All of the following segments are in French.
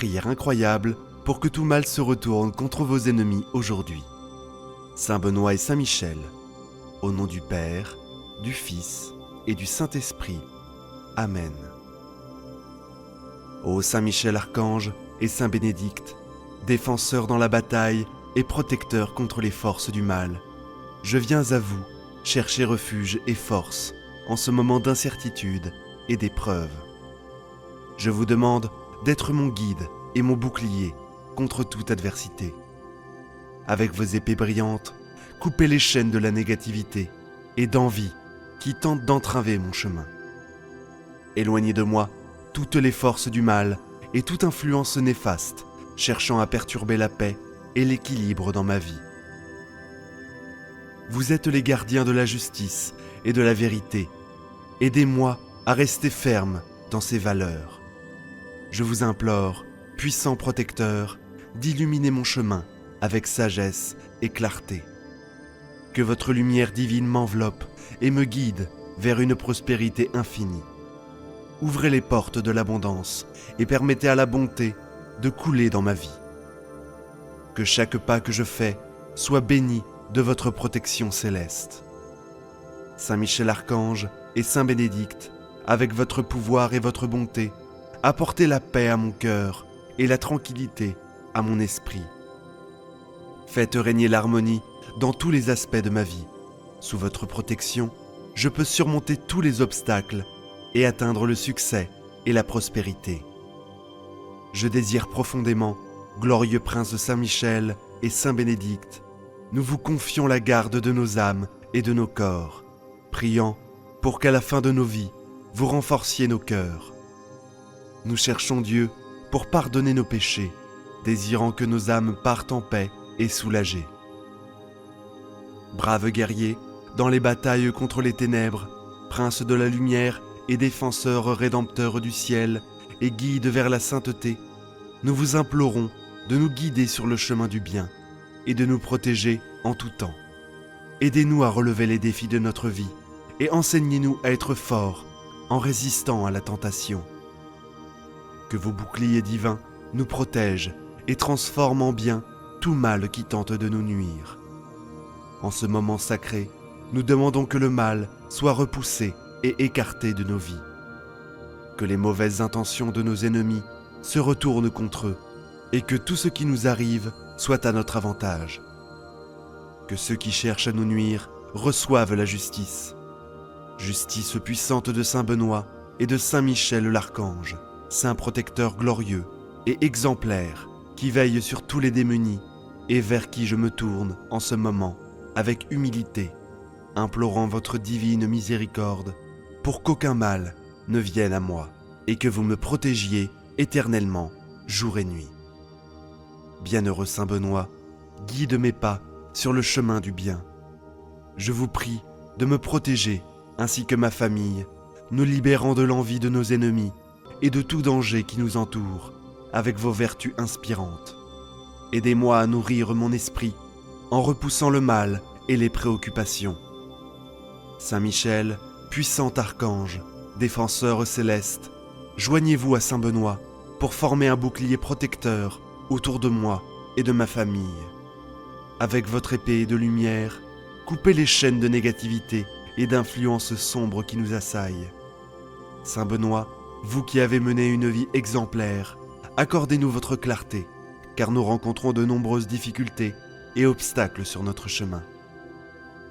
prière incroyable pour que tout mal se retourne contre vos ennemis aujourd'hui. Saint Benoît et Saint Michel, au nom du Père, du Fils et du Saint-Esprit. Amen. Ô Saint Michel Archange et Saint Bénédicte, défenseurs dans la bataille et protecteurs contre les forces du mal, je viens à vous chercher refuge et force en ce moment d'incertitude et d'épreuve. Je vous demande d'être mon guide et mon bouclier contre toute adversité. Avec vos épées brillantes, coupez les chaînes de la négativité et d'envie qui tentent d'entraver mon chemin. Éloignez de moi toutes les forces du mal et toute influence néfaste cherchant à perturber la paix et l'équilibre dans ma vie. Vous êtes les gardiens de la justice et de la vérité. Aidez-moi à rester ferme dans ces valeurs. Je vous implore, puissant protecteur, d'illuminer mon chemin avec sagesse et clarté. Que votre lumière divine m'enveloppe et me guide vers une prospérité infinie. Ouvrez les portes de l'abondance et permettez à la bonté de couler dans ma vie. Que chaque pas que je fais soit béni de votre protection céleste. Saint Michel Archange et Saint Bénédicte, avec votre pouvoir et votre bonté, apportez la paix à mon cœur et la tranquillité à mon esprit. Faites régner l'harmonie dans tous les aspects de ma vie. Sous votre protection, je peux surmonter tous les obstacles et atteindre le succès et la prospérité. Je désire profondément, glorieux prince de Saint-Michel et Saint-Bénédicte, nous vous confions la garde de nos âmes et de nos corps, priant pour qu'à la fin de nos vies, vous renforciez nos cœurs. Nous cherchons Dieu pour pardonner nos péchés, désirant que nos âmes partent en paix et soulagées. Braves guerriers, dans les batailles contre les ténèbres, princes de la lumière et défenseurs rédempteurs du ciel et guides vers la sainteté, nous vous implorons de nous guider sur le chemin du bien et de nous protéger en tout temps. Aidez-nous à relever les défis de notre vie et enseignez-nous à être forts en résistant à la tentation. Que vos boucliers divins nous protègent et transforment en bien tout mal qui tente de nous nuire. En ce moment sacré, nous demandons que le mal soit repoussé et écarté de nos vies. Que les mauvaises intentions de nos ennemis se retournent contre eux et que tout ce qui nous arrive soit à notre avantage. Que ceux qui cherchent à nous nuire reçoivent la justice. Justice puissante de Saint Benoît et de Saint Michel l'Archange, saint protecteur glorieux et exemplaire qui veille sur tous les démunis et vers qui je me tourne en ce moment avec humilité, implorant votre divine miséricorde pour qu'aucun mal ne vienne à moi et que vous me protégiez éternellement, jour et nuit. Bienheureux Saint Benoît, guide mes pas sur le chemin du bien. Je vous prie de me protéger ainsi que ma famille, nous libérant de l'envie de nos ennemis et de tout danger qui nous entoure, avec vos vertus inspirantes. Aidez-moi à nourrir mon esprit en repoussant le mal et les préoccupations. Saint Michel, puissant archange, défenseur céleste, joignez-vous à Saint Benoît pour former un bouclier protecteur autour de moi et de ma famille. Avec votre épée de lumière, coupez les chaînes de négativité et d'influences sombres qui nous assaillent. Saint Benoît, vous qui avez mené une vie exemplaire, accordez-nous votre clarté, car nous rencontrons de nombreuses difficultés et obstacles sur notre chemin.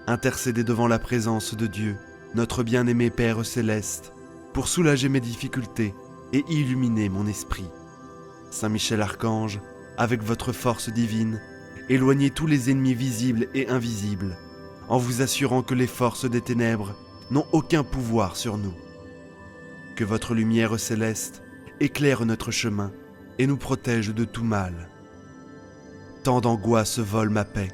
Intercédez devant la présence de Dieu, notre bien-aimé Père céleste, pour soulager mes difficultés et illuminer mon esprit. Saint Michel Archange, avec votre force divine, éloignez tous les ennemis visibles et invisibles, en vous assurant que les forces des ténèbres n'ont aucun pouvoir sur nous. Que votre lumière céleste éclaire notre chemin et nous protège de tout mal. Tant d'angoisses volent ma paix,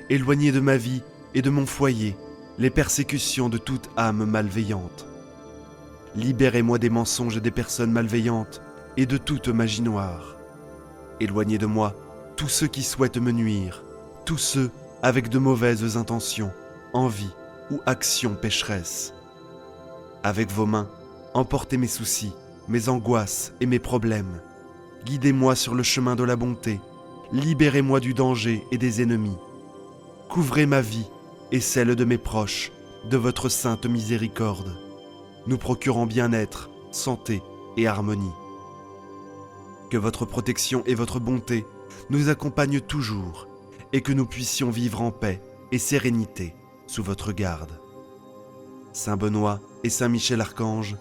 éloignez de ma vie et de mon foyer les persécutions de toute âme malveillante. Libérez-moi des mensonges et des personnes malveillantes et de toute magie noire. Éloignez de moi tous ceux qui souhaitent me nuire, tous ceux avec de mauvaises intentions, envies ou actions pécheresses. Avec vos mains, emportez mes soucis, mes angoisses et mes problèmes. guidez-moi sur le chemin de la bonté, libérez-moi du danger et des ennemis. Couvrez ma vie et celle de mes proches de votre sainte miséricorde, nous procurant bien-être, santé et harmonie. Que votre protection et votre bonté nous accompagnent toujours et que nous puissions vivre en paix et sérénité sous votre garde. Saint Benoît et Saint Michel Archange,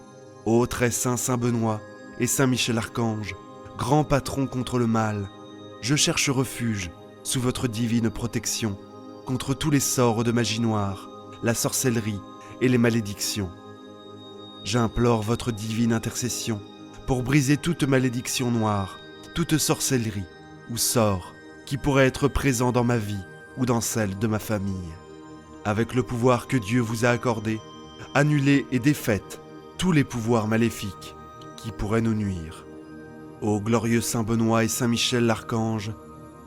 ô très saint Saint Benoît et Saint Michel Archange, grand patron contre le mal, je cherche refuge sous votre divine protection contre tous les sorts de magie noire, la sorcellerie et les malédictions. J'implore votre divine intercession pour briser toute malédiction noire, toute sorcellerie ou sort qui pourrait être présent dans ma vie ou dans celle de ma famille. Avec le pouvoir que Dieu vous a accordé, annulez et défaites tous les pouvoirs maléfiques qui pourraient nous nuire. Ô glorieux Saint Benoît et Saint Michel l'Archange,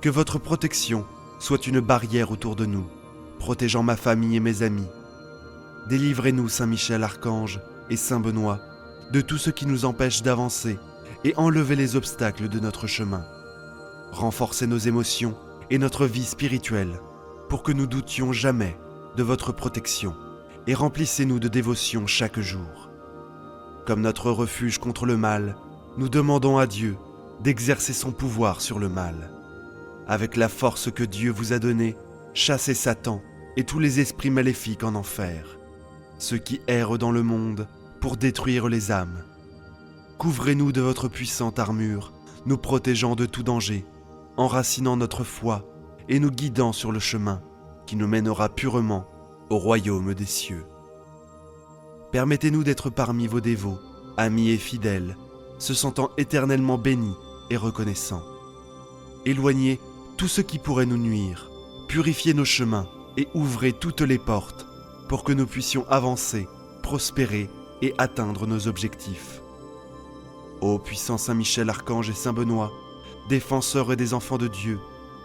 que votre protection soit une barrière autour de nous, protégeant ma famille et mes amis. Délivrez-nous, Saint Michel Archange et Saint Benoît, de tout ce qui nous empêche d'avancer et enlevez les obstacles de notre chemin. Renforcez nos émotions et notre vie spirituelle pour que nous doutions jamais de votre protection et remplissez-nous de dévotion chaque jour. Comme notre refuge contre le mal, nous demandons à Dieu d'exercer son pouvoir sur le mal. Avec la force que Dieu vous a donnée, chassez Satan et tous les esprits maléfiques en enfer, ceux qui errent dans le monde pour détruire les âmes. Couvrez-nous de votre puissante armure, nous protégeant de tout danger, enracinant notre foi et nous guidant sur le chemin qui nous mènera purement au royaume des cieux. Permettez-nous d'être parmi vos dévots, amis et fidèles, se sentant éternellement bénis et reconnaissants. Éloignez tout ce qui pourrait nous nuire, purifiez nos chemins et ouvrez toutes les portes pour que nous puissions avancer, prospérer et atteindre nos objectifs. Ô puissant Saint Michel Archange et Saint Benoît, défenseurs des enfants de Dieu,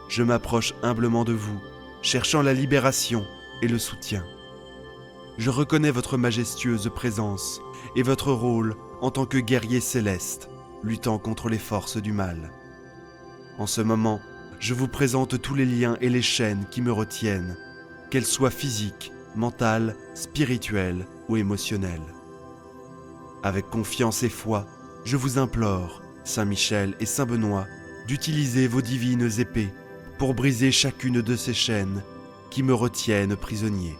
je m'approche humblement de vous, cherchant la libération et le soutien. Je reconnais votre majestueuse présence et votre rôle en tant que guerrier céleste, luttant contre les forces du mal. En ce moment, je vous présente tous les liens et les chaînes qui me retiennent, qu'elles soient physiques, mentales, spirituelles ou émotionnelles. Avec confiance et foi, je vous implore, Saint Michel et Saint Benoît, d'utiliser vos divines épées pour briser chacune de ces chaînes qui me retiennent prisonnier.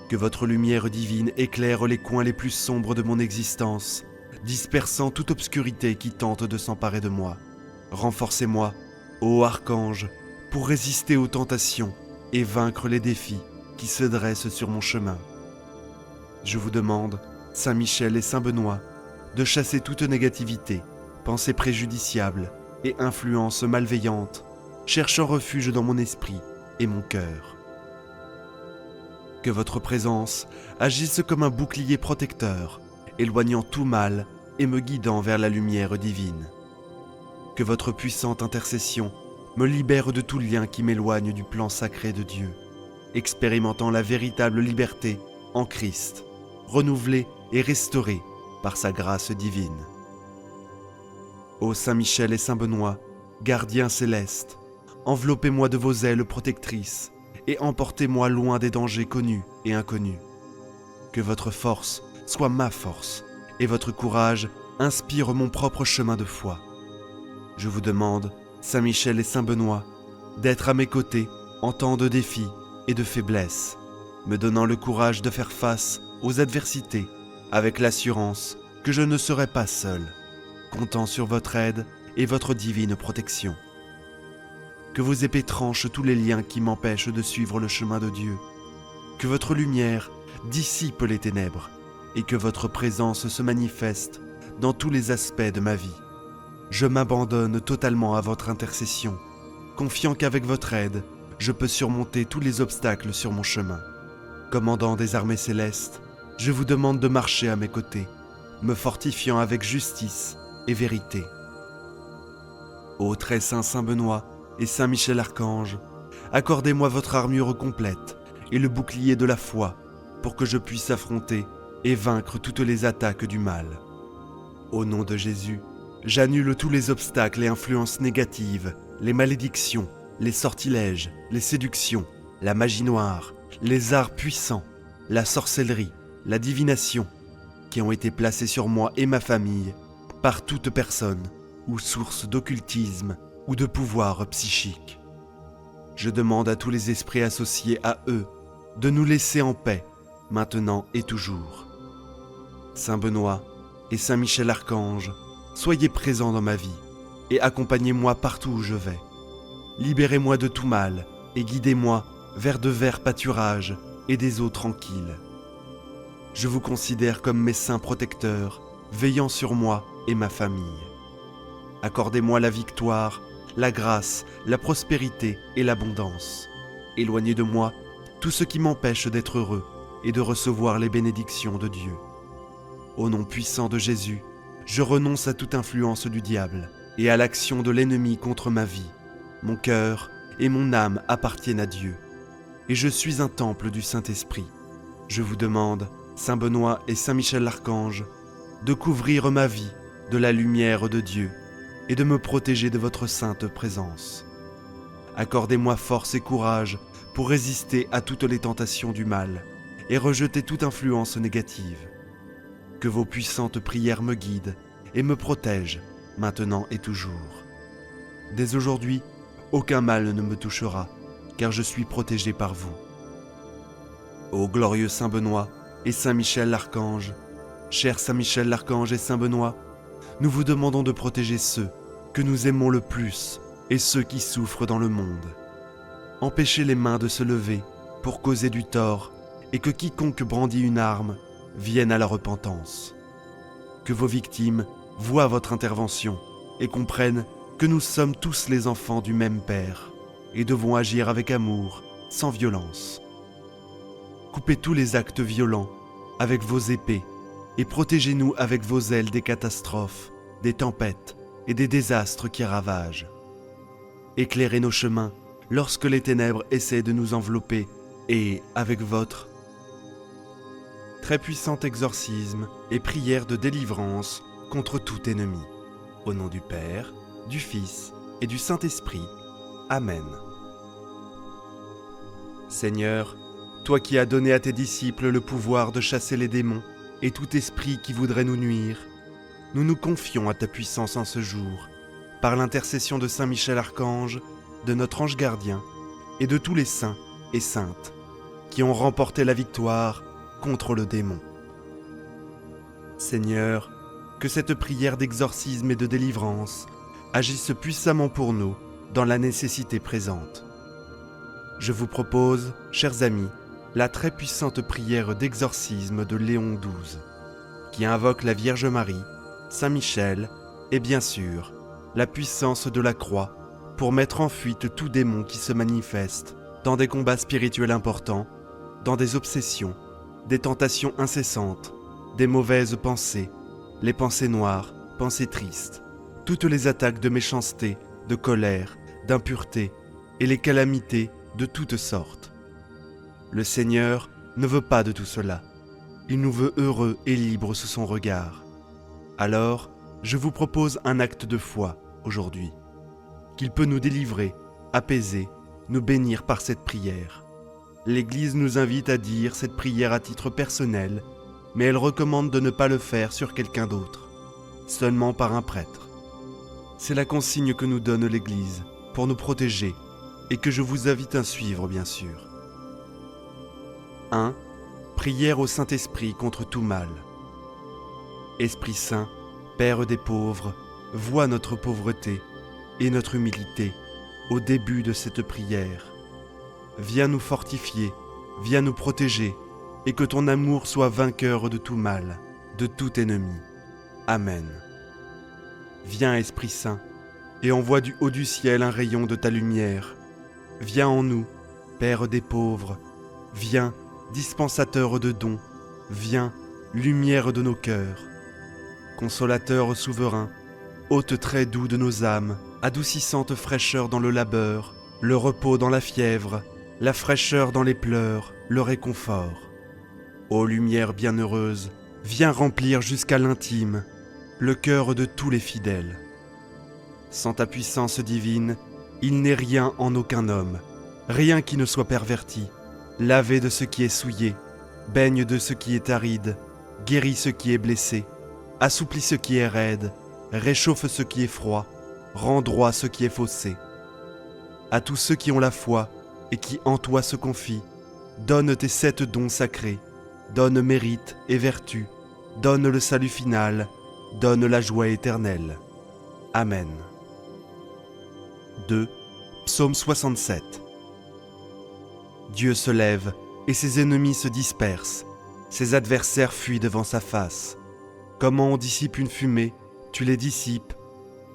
Que votre lumière divine éclaire les coins les plus sombres de mon existence, dispersant toute obscurité qui tente de s'emparer de moi. Renforcez-moi, ô archange, pour résister aux tentations et vaincre les défis qui se dressent sur mon chemin. Je vous demande, Saint Michel et Saint Benoît, de chasser toute négativité, pensée préjudiciable et influence malveillante, cherchant refuge dans mon esprit et mon cœur. Que votre présence agisse comme un bouclier protecteur, éloignant tout mal et me guidant vers la lumière divine. Que votre puissante intercession me libère de tout lien qui m'éloigne du plan sacré de Dieu, expérimentant la véritable liberté en Christ, renouvelée et restaurée par sa grâce divine. Ô Saint Michel et Saint Benoît, gardiens célestes, enveloppez-moi de vos ailes protectrices et emportez-moi loin des dangers connus et inconnus. Que votre force soit ma force et votre courage inspire mon propre chemin de foi. Je vous demande, Saint Michel et Saint Benoît, d'être à mes côtés en temps de défis et de faiblesse, me donnant le courage de faire face aux adversités avec l'assurance que je ne serai pas seul, comptant sur votre aide et votre divine protection. Que vos épées tranchent tous les liens qui m'empêchent de suivre le chemin de Dieu, que votre lumière dissipe les ténèbres et que votre présence se manifeste dans tous les aspects de ma vie. Je m'abandonne totalement à votre intercession, confiant qu'avec votre aide, je peux surmonter tous les obstacles sur mon chemin. Commandant des armées célestes, je vous demande de marcher à mes côtés, me fortifiant avec justice et vérité. Ô très saint Saint Benoît et Saint Michel Archange, accordez-moi votre armure complète et le bouclier de la foi pour que je puisse affronter et vaincre toutes les attaques du mal. Au nom de Jésus, J'annule tous les obstacles et influences négatives, les malédictions, les sortilèges, les séductions, la magie noire, les arts puissants, la sorcellerie, la divination, qui ont été placés sur moi et ma famille par toute personne ou source d'occultisme ou de pouvoir psychique. Je demande à tous les esprits associés à eux de nous laisser en paix, maintenant et toujours. Saint Benoît et Saint Michel Archange, soyez présents dans ma vie et accompagnez-moi partout où je vais. Libérez-moi de tout mal et guidez-moi vers de verts pâturages et des eaux tranquilles. Je vous considère comme mes saints protecteurs, veillant sur moi et ma famille. Accordez-moi la victoire, la grâce, la prospérité et l'abondance. Éloignez de moi tout ce qui m'empêche d'être heureux et de recevoir les bénédictions de Dieu. Au nom puissant de Jésus, je renonce à toute influence du diable et à l'action de l'ennemi contre ma vie. Mon cœur et mon âme appartiennent à Dieu, et je suis un temple du Saint-Esprit. Je vous demande, Saint Benoît et Saint Michel l'Archange, de couvrir ma vie de la lumière de Dieu et de me protéger de votre sainte présence. Accordez-moi force et courage pour résister à toutes les tentations du mal et rejeter toute influence négative. Que vos puissantes prières me guident et me protègent maintenant et toujours. Dès aujourd'hui, aucun mal ne me touchera, car je suis protégé par vous. Ô glorieux Saint Benoît et Saint Michel l'Archange, cher Saint Michel l'Archange et Saint Benoît, nous vous demandons de protéger ceux que nous aimons le plus et ceux qui souffrent dans le monde. Empêchez les mains de se lever pour causer du tort et que quiconque brandit une arme vienne à la repentance. Que vos victimes voient votre intervention et comprennent que nous sommes tous les enfants du même Père et devons agir avec amour, sans violence. Coupez tous les actes violents avec vos épées et protégez-nous avec vos ailes des catastrophes, des tempêtes et des désastres qui ravagent. Éclairez nos chemins lorsque les ténèbres essaient de nous envelopper et, avec votre très puissant exorcisme et prière de délivrance contre tout ennemi. Au nom du Père, du Fils et du Saint-Esprit. Amen. Seigneur, toi qui as donné à tes disciples le pouvoir de chasser les démons et tout esprit qui voudrait nous nuire, nous nous confions à ta puissance en ce jour, par l'intercession de Saint Michel Archange, de notre ange gardien et de tous les saints et saintes qui ont remporté la victoire contre le démon. Seigneur, que cette prière d'exorcisme et de délivrance agisse puissamment pour nous dans la nécessité présente. Je vous propose, chers amis, la très puissante prière d'exorcisme de Léon XII, qui invoque la Vierge Marie, Saint Michel et bien sûr la puissance de la croix pour mettre en fuite tout démon qui se manifeste dans des combats spirituels importants, dans des obsessions, des tentations incessantes, des mauvaises pensées, les pensées noires, pensées tristes, toutes les attaques de méchanceté, de colère, d'impureté et les calamités de toutes sortes. Le Seigneur ne veut pas de tout cela. Il nous veut heureux et libres sous son regard. Alors, je vous propose un acte de foi aujourd'hui, qu'il peut nous délivrer, apaiser, nous bénir par cette prière. L'Église nous invite à dire cette prière à titre personnel, mais elle recommande de ne pas le faire sur quelqu'un d'autre, seulement par un prêtre. C'est la consigne que nous donne l'Église pour nous protéger et que je vous invite à suivre, bien sûr. 1. Prière au Saint-Esprit contre tout mal. Esprit Saint, Père des pauvres, vois notre pauvreté et notre humilité au début de cette prière. Viens nous fortifier, viens nous protéger, et que ton amour soit vainqueur de tout mal, de tout ennemi. Amen. Viens, Esprit Saint, et envoie du haut du ciel un rayon de ta lumière. Viens en nous, Père des pauvres. Viens, dispensateur de dons. Viens, lumière de nos cœurs. Consolateur souverain, hôte très doux de nos âmes, adoucissante fraîcheur dans le labeur, le repos dans la fièvre, la fraîcheur dans les pleurs, le réconfort. Ô lumière bienheureuse, viens remplir jusqu'à l'intime, le cœur de tous les fidèles. Sans ta puissance divine, il n'est rien en aucun homme, rien qui ne soit perverti, lavé de ce qui est souillé, baigne de ce qui est aride, guérit ce qui est blessé, assouplit ce qui est raide, réchauffe ce qui est froid, rend droit ce qui est faussé. À tous ceux qui ont la foi et qui en toi se confient, donne tes 7 dons sacrés, donne mérite et vertu, donne le salut final, donne la joie éternelle. Amen. 2. Psaume 67. Dieu se lève et ses ennemis se dispersent, ses adversaires fuient devant sa face. Comment on dissipe une fumée, tu les dissipes,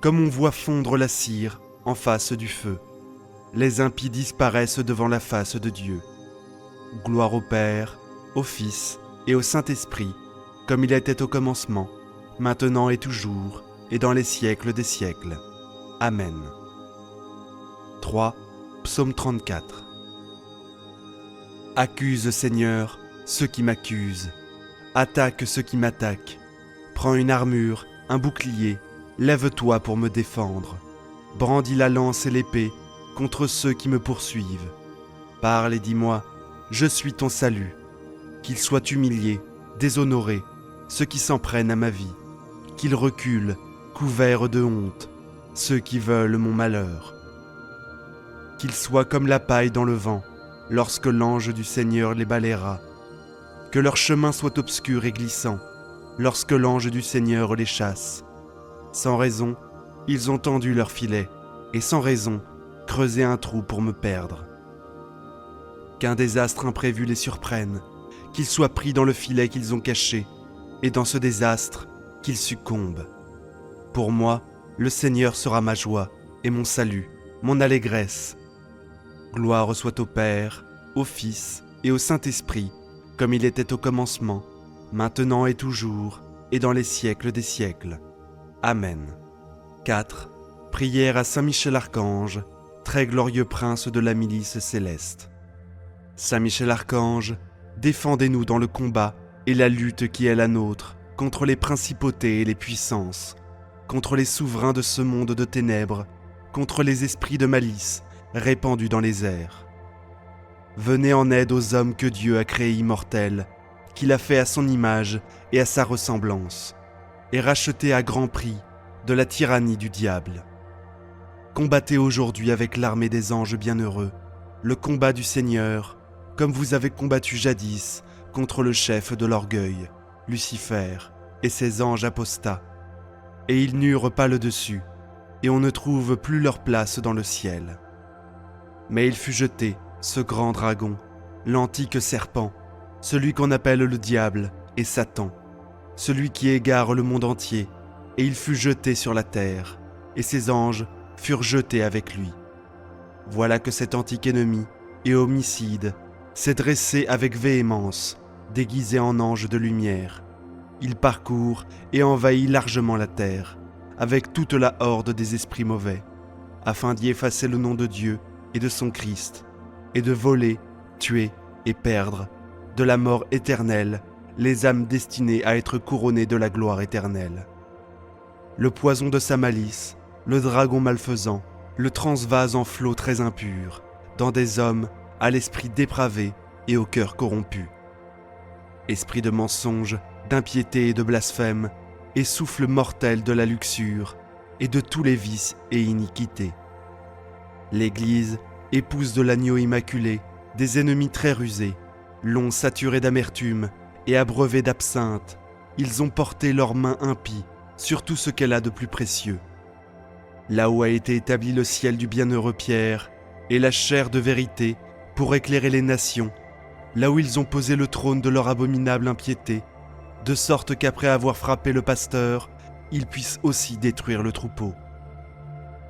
comme on voit fondre la cire en face du feu. Les impies disparaissent devant la face de Dieu. Gloire au Père, au Fils et au Saint-Esprit, comme il était au commencement, maintenant et toujours, et dans les siècles des siècles. Amen. 3. Psaume 34. Accuse, Seigneur, ceux qui m'accusent. Attaque ceux qui m'attaquent. Prends une armure, un bouclier, lève-toi pour me défendre. Brandis la lance et l'épée contre ceux qui me poursuivent. Parle et dis-moi, je suis ton salut. Qu'ils soient humiliés, déshonorés, ceux qui s'en prennent à ma vie. Qu'ils reculent, couverts de honte, ceux qui veulent mon malheur. Qu'ils soient comme la paille dans le vent, lorsque l'ange du Seigneur les balayera. Que leur chemin soit obscur et glissant, lorsque l'ange du Seigneur les chasse. Sans raison, ils ont tendu leur filet, et sans raison, creusé un trou pour me perdre. Qu'un désastre imprévu les surprenne, qu'ils soient pris dans le filet qu'ils ont caché, et dans ce désastre, qu'ils succombent. Pour moi, le Seigneur sera ma joie, et mon salut, mon allégresse. Gloire soit au Père, au Fils et au Saint-Esprit, comme il était au commencement, maintenant et toujours, et dans les siècles des siècles. Amen. 4. Prière à Saint Michel Archange, très glorieux prince de la milice céleste. Saint Michel Archange, défendez-nous dans le combat et la lutte qui est la nôtre, contre les principautés et les puissances, contre les souverains de ce monde de ténèbres, contre les esprits de malice répandus dans les airs. Venez en aide aux hommes que Dieu a créés immortels, qu'il a fait à son image et à sa ressemblance, et rachetés à grand prix de la tyrannie du diable. Combattez aujourd'hui avec l'armée des anges bienheureux, le combat du Seigneur, comme vous avez combattu jadis contre le chef de l'orgueil, Lucifer, et ses anges apostats. Et ils n'eurent pas le dessus, et on ne trouve plus leur place dans le ciel. Mais il fut jeté, ce grand dragon, l'antique serpent, celui qu'on appelle le diable et Satan, celui qui égare le monde entier, et il fut jeté sur la terre, et ses anges furent jetés avec lui. Voilà que cet antique ennemi et homicide s'est dressé avec véhémence, déguisé en ange de lumière. Il parcourt et envahit largement la terre, avec toute la horde des esprits mauvais, afin d'y effacer le nom de Dieu et de son Christ, et de voler, tuer et perdre, de la mort éternelle, les âmes destinées à être couronnées de la gloire éternelle. Le poison de sa malice, le dragon malfaisant, le transvase en flots très impurs, dans des hommes à l'esprit dépravé et au cœur corrompu. Esprit de mensonge, d'impiété et de blasphème, et souffle mortel de la luxure, et de tous les vices et iniquités. L'Église, épouse de l'agneau immaculé, des ennemis très rusés, l'ont saturée d'amertume et abreuvée d'absinthe. Ils ont porté leurs mains impies sur tout ce qu'elle a de plus précieux. Là où a été établi le ciel du bienheureux Pierre et la chair de vérité pour éclairer les nations, là où ils ont posé le trône de leur abominable impiété, de sorte qu'après avoir frappé le pasteur, ils puissent aussi détruire le troupeau.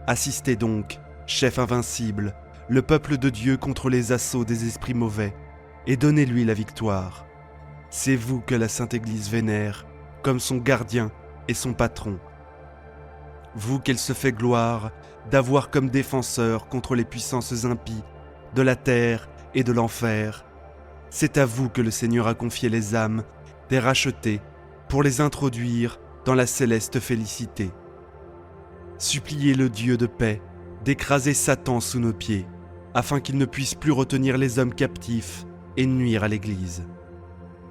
Assistez donc, chef invincible, le peuple de Dieu contre les assauts des esprits mauvais, et donnez-lui la victoire. C'est vous que la Sainte Église vénère, comme son gardien et son patron. Vous qu'elle se fait gloire d'avoir comme défenseur contre les puissances impies de la terre et de l'enfer. C'est à vous que le Seigneur a confié les âmes des rachetés pour les introduire dans la céleste félicité. Suppliez le Dieu de paix d'écraser Satan sous nos pieds, afin qu'il ne puisse plus retenir les hommes captifs et nuire à l'Église.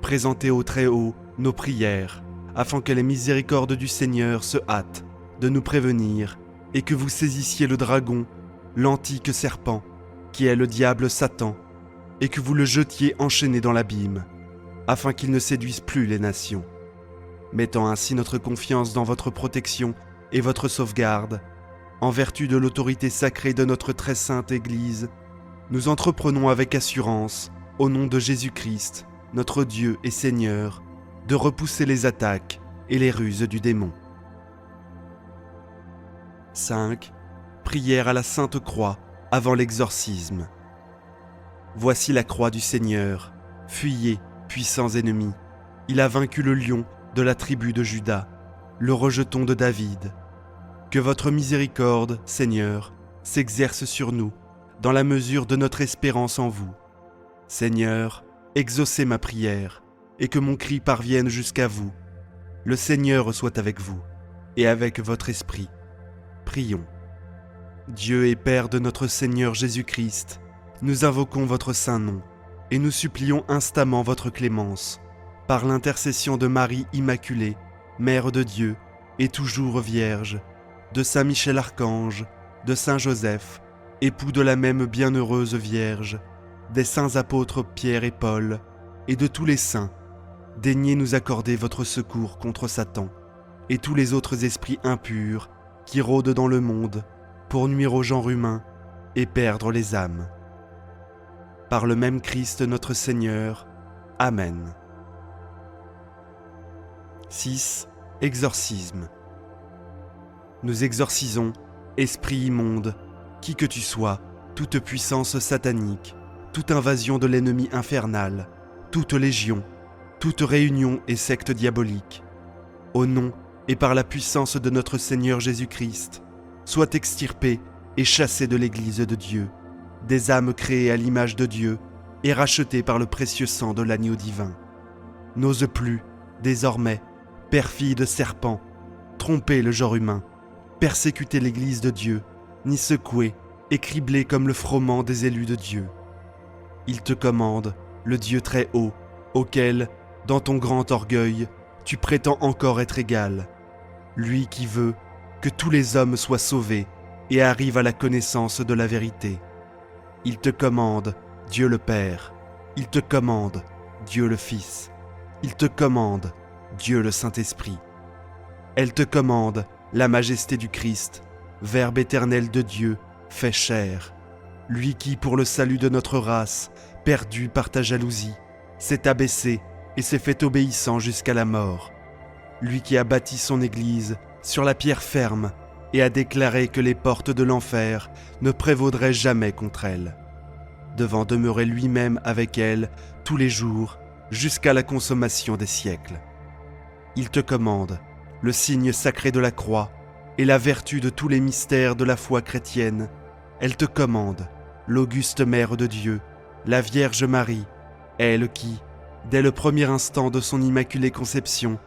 Présentez au Très-Haut nos prières, afin que les miséricordes du Seigneur se hâtent de nous prévenir et que vous saisissiez le dragon, l'antique serpent, qui est le diable Satan, et que vous le jetiez enchaîné dans l'abîme, afin qu'il ne séduise plus les nations. Mettant ainsi notre confiance dans votre protection et votre sauvegarde, en vertu de l'autorité sacrée de notre très sainte Église, nous entreprenons avec assurance, au nom de Jésus-Christ, notre Dieu et Seigneur, de repousser les attaques et les ruses du démon. 5. Prière à la Sainte Croix avant l'exorcisme. Voici la croix du Seigneur, fuyez, puissants ennemis. Il a vaincu le lion de la tribu de Juda, le rejeton de David. Que votre miséricorde, Seigneur, s'exerce sur nous, dans la mesure de notre espérance en vous. Seigneur, exaucez ma prière, et que mon cri parvienne jusqu'à vous. Le Seigneur soit avec vous, et avec votre esprit. Prions. Dieu et Père de notre Seigneur Jésus-Christ, nous invoquons votre saint nom, et nous supplions instamment votre clémence, par l'intercession de Marie Immaculée, Mère de Dieu, et toujours Vierge, de Saint Michel Archange, de Saint Joseph, époux de la même bienheureuse Vierge, des saints apôtres Pierre et Paul, et de tous les saints, daignez nous accorder votre secours contre Satan, et tous les autres esprits impurs qui rôdent dans le monde, pour nuire au genre humain et perdre les âmes. Par le même Christ notre Seigneur. Amen. 6. Exorcisme. Nous exorcisons, esprit immonde, qui que tu sois, toute puissance satanique, toute invasion de l'ennemi infernal, toute légion, toute réunion et secte diabolique. Au nom et par la puissance de notre Seigneur Jésus-Christ, soient extirpés et chassés de l'Église de Dieu, des âmes créées à l'image de Dieu et rachetées par le précieux sang de l'agneau divin. N'ose plus, désormais, perfide serpent, tromper le genre humain, persécuter l'Église de Dieu, ni secouer et cribler comme le froment des élus de Dieu. Il te commande, le Dieu très haut, auquel, dans ton grand orgueil, tu prétends encore être égal, lui qui veut que tous les hommes soient sauvés et arrivent à la connaissance de la vérité. Il te commande, Dieu le Père, il te commande, Dieu le Fils, il te commande, Dieu le Saint-Esprit. Elle te commande, la majesté du Christ, Verbe éternel de Dieu, fait chair, lui qui, pour le salut de notre race, perdu par ta jalousie, s'est abaissé et s'est fait obéissant jusqu'à la mort, lui qui a bâti son Église sur la pierre ferme et a déclaré que les portes de l'enfer ne prévaudraient jamais contre elle, devant demeurer lui-même avec elle tous les jours jusqu'à la consommation des siècles. Il te commande le signe sacré de la croix et la vertu de tous les mystères de la foi chrétienne. Elle te commande l'auguste Mère de Dieu, la Vierge Marie, elle qui, dès le premier instant de son immaculée conception,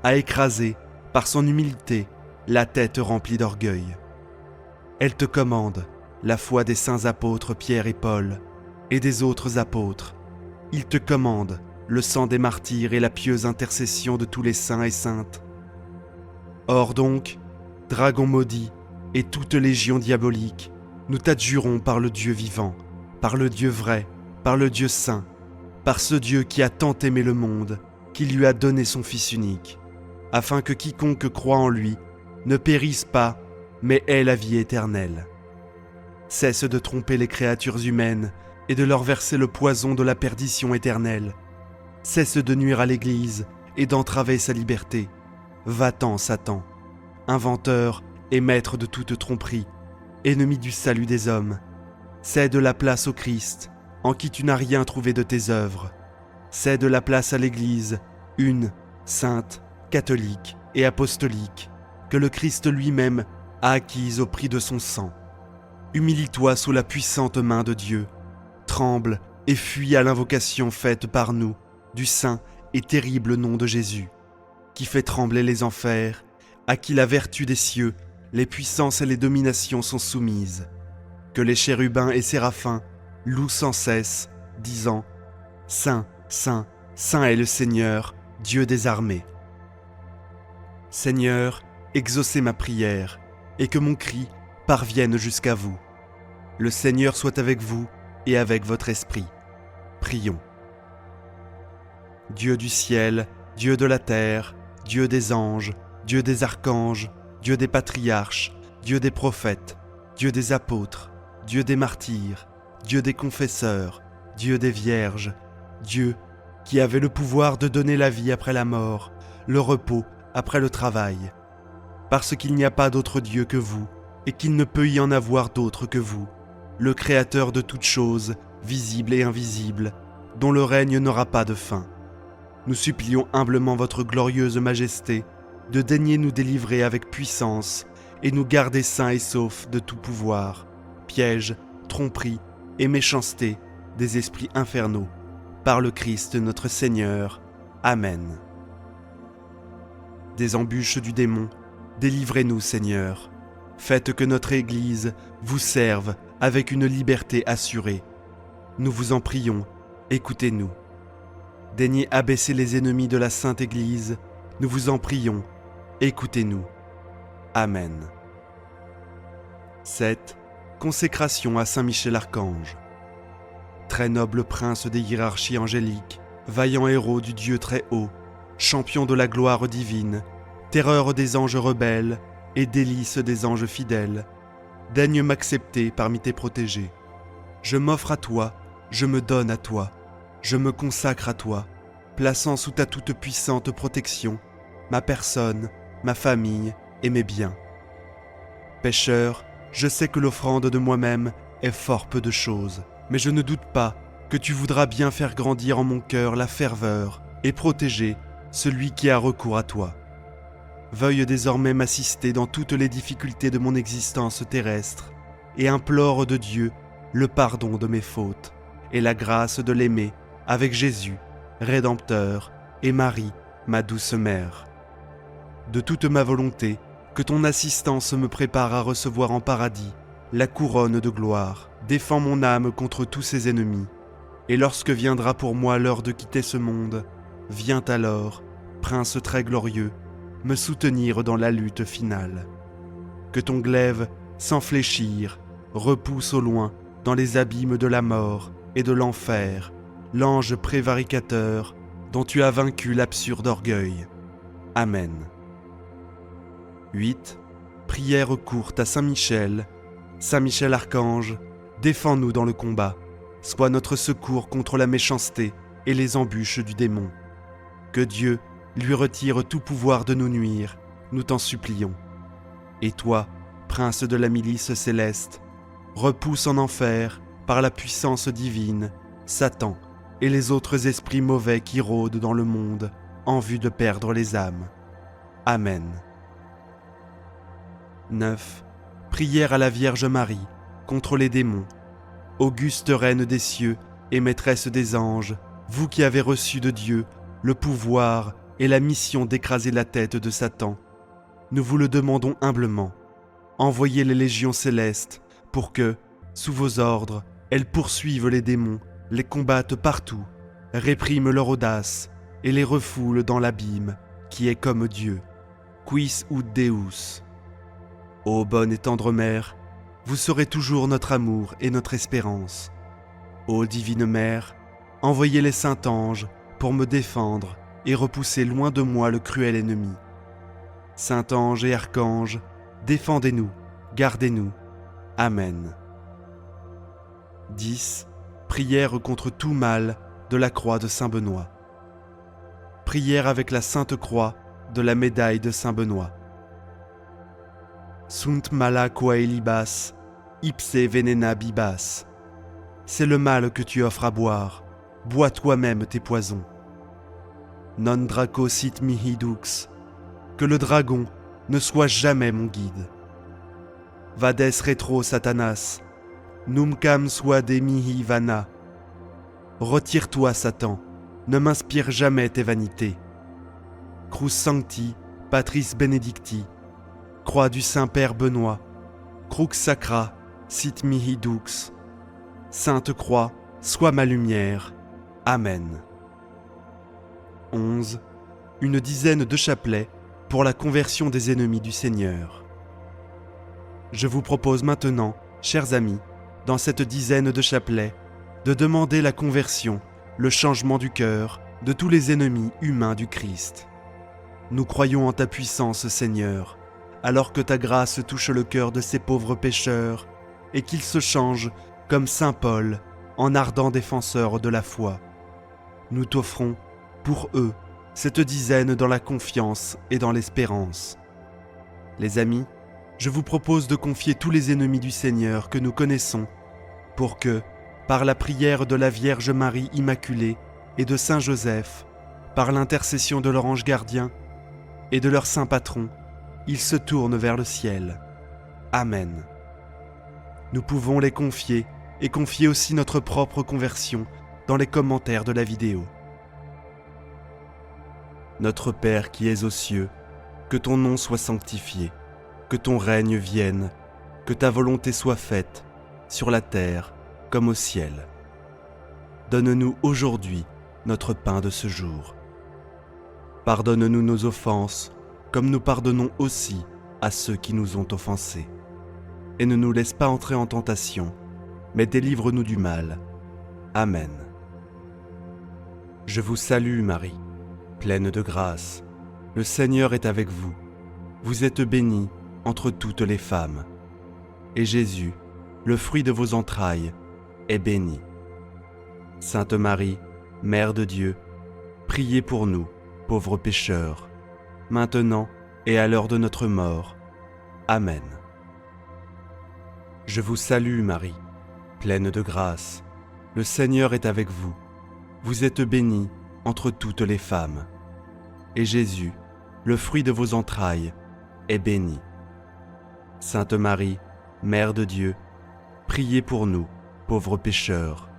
a écrasé, par son humilité, la tête remplie d'orgueil. Elle te commande la foi des saints apôtres Pierre et Paul, et des autres apôtres. Il te commande le sang des martyrs et la pieuse intercession de tous les saints et saintes. Or donc, dragon maudit et toute légion diabolique, nous t'adjurons par le Dieu vivant, par le Dieu vrai, par le Dieu saint, par ce Dieu qui a tant aimé le monde, qui lui a donné son Fils unique, afin que quiconque croit en lui ne périsse pas, mais ait la vie éternelle. Cesse de tromper les créatures humaines et de leur verser le poison de la perdition éternelle. Cesse de nuire à l'Église et d'entraver sa liberté. Va-t'en, Satan, inventeur et maître de toute tromperie, ennemi du salut des hommes. Cède la place au Christ, en qui tu n'as rien trouvé de tes œuvres. Cède la place à l'Église, une, sainte, catholique et apostolique, que le Christ lui-même a acquise au prix de son sang. Humilie-toi sous la puissante main de Dieu, tremble et fuis à l'invocation faite par nous du saint et terrible nom de Jésus. qui fait trembler les enfers, à qui la vertu des cieux, les puissances et les dominations sont soumises. Que les chérubins et séraphins louent sans cesse, disant « Saint, Saint, Saint est le Seigneur, Dieu des armées. » Seigneur, exaucez ma prière, et que mon cri parvienne jusqu'à vous. Le Seigneur soit avec vous et avec votre esprit. Prions. Dieu du ciel, Dieu de la terre, Dieu des anges, Dieu des archanges, Dieu des patriarches, Dieu des prophètes, Dieu des apôtres, Dieu des martyrs, Dieu des confesseurs, Dieu des vierges, Dieu qui avait le pouvoir de donner la vie après la mort, le repos après le travail. Parce qu'il n'y a pas d'autre Dieu que vous, et qu'il ne peut y en avoir d'autre que vous, le Créateur de toutes choses, visibles et invisibles, dont le règne n'aura pas de fin. Nous supplions humblement votre glorieuse majesté de daigner nous délivrer avec puissance et nous garder sains et saufs de tout pouvoir, pièges, tromperies et méchanceté des esprits infernaux, par le Christ notre Seigneur. Amen. Des embûches du démon, délivrez-nous, Seigneur. Faites que notre Église vous serve avec une liberté assurée. Nous vous en prions, écoutez-nous. Daignez abaisser les ennemis de la Sainte Église, nous vous en prions, écoutez-nous. Amen. 7. Consécration à Saint Michel Archange. Très noble prince des hiérarchies angéliques, vaillant héros du Dieu très haut, champion de la gloire divine, terreur des anges rebelles et délice des anges fidèles, daigne m'accepter parmi tes protégés. Je m'offre à toi, je me donne à toi, je me consacre à toi, plaçant sous ta toute puissante protection ma personne, ma famille et mes biens. Pécheur, je sais que l'offrande de moi-même est fort peu de choses, mais je ne doute pas que tu voudras bien faire grandir en mon cœur la ferveur et protéger celui qui a recours à toi. Veuille désormais m'assister dans toutes les difficultés de mon existence terrestre et implore de Dieu le pardon de mes fautes et la grâce de l'aimer avec Jésus, Rédempteur, et Marie, ma douce mère. De toute ma volonté, que ton assistance me prépare à recevoir en paradis la couronne de gloire. Défends mon âme contre tous ses ennemis. Et lorsque viendra pour moi l'heure de quitter ce monde, viens alors, Prince très glorieux, me soutenir dans la lutte finale. Que ton glaive, sans fléchir, repousse au loin, dans les abîmes de la mort et de l'enfer, l'ange prévaricateur dont tu as vaincu l'absurde orgueil. Amen. 8. Prière courte à Saint Michel. Saint Michel Archange, défends-nous dans le combat. Sois notre secours contre la méchanceté et les embûches du démon. Que Dieu lui retire tout pouvoir de nous nuire, nous t'en supplions. Et toi, prince de la milice céleste, repousse en enfer, par la puissance divine, Satan et les autres esprits mauvais qui rôdent dans le monde en vue de perdre les âmes. Amen. 9. Prière à la Vierge Marie contre les démons. Auguste Reine des cieux et maîtresse des anges, vous qui avez reçu de Dieu le pouvoir et la mission d'écraser la tête de Satan, nous vous le demandons humblement. Envoyez les légions célestes pour que, sous vos ordres, elles poursuivent les démons, les combattent partout, répriment leur audace et les refoulent dans l'abîme qui est comme Dieu. Quis ut Deus. Ô bonne et tendre Mère, vous serez toujours notre amour et notre espérance. Ô divine Mère, envoyez les saints anges pour me défendre et repousser loin de moi le cruel ennemi. Saint ange et archange, défendez-nous, gardez-nous. Amen. 10. Prière contre tout mal de la croix de Saint Benoît. Prière avec la Sainte Croix de la médaille de Saint Benoît. Sunt mala quae libas, ipse venena bibas. C'est le mal que tu offres à boire, bois toi-même tes poisons. Non draco sit mihi dux, que le dragon ne soit jamais mon guide. Vades retro Satanas, numcam suade mihi vana. Retire-toi, Satan, ne m'inspire jamais tes vanités. Crus Sancti, Patris Benedicti, Croix du Saint-Père Benoît, Crux Sacra, sit mihi dux. Sainte Croix, sois ma lumière. Amen. 11. Une dizaine de chapelets pour la conversion des ennemis du Seigneur. Je vous propose maintenant, chers amis, dans cette dizaine de chapelets, de demander la conversion, le changement du cœur de tous les ennemis humains du Christ. Nous croyons en ta puissance, Seigneur, alors que ta grâce touche le cœur de ces pauvres pécheurs et qu'ils se changent, comme saint Paul, en ardents défenseurs de la foi. Nous t'offrons, pour eux, cette dizaine dans la confiance et dans l'espérance. Les amis, je vous propose de confier tous les ennemis du Seigneur que nous connaissons, pour que, par la prière de la Vierge Marie Immaculée et de Saint Joseph, par l'intercession de leur ange gardien et de leur saint patron, ils se tournent vers le ciel. Amen. Nous pouvons les confier et confier aussi notre propre conversion dans les commentaires de la vidéo. Notre Père qui es aux cieux, que ton nom soit sanctifié, que ton règne vienne, que ta volonté soit faite, sur la terre comme au ciel. Donne-nous aujourd'hui notre pain de ce jour. Pardonne-nous nos offenses, comme nous pardonnons aussi à ceux qui nous ont offensés. Et ne nous laisse pas entrer en tentation, mais délivre-nous du mal. Amen. Je vous salue Marie, pleine de grâce. Le Seigneur est avec vous. Vous êtes bénie entre toutes les femmes. Et Jésus, le fruit de vos entrailles, est béni. Sainte Marie, Mère de Dieu, priez pour nous, pauvres pécheurs, maintenant et à l'heure de notre mort. Amen. Je vous salue Marie, pleine de grâce. Le Seigneur est avec vous. Vous êtes bénie entre toutes les femmes. Et Jésus, le fruit de vos entrailles, est béni. Sainte Marie, Mère de Dieu, priez pour nous, pauvres pécheurs,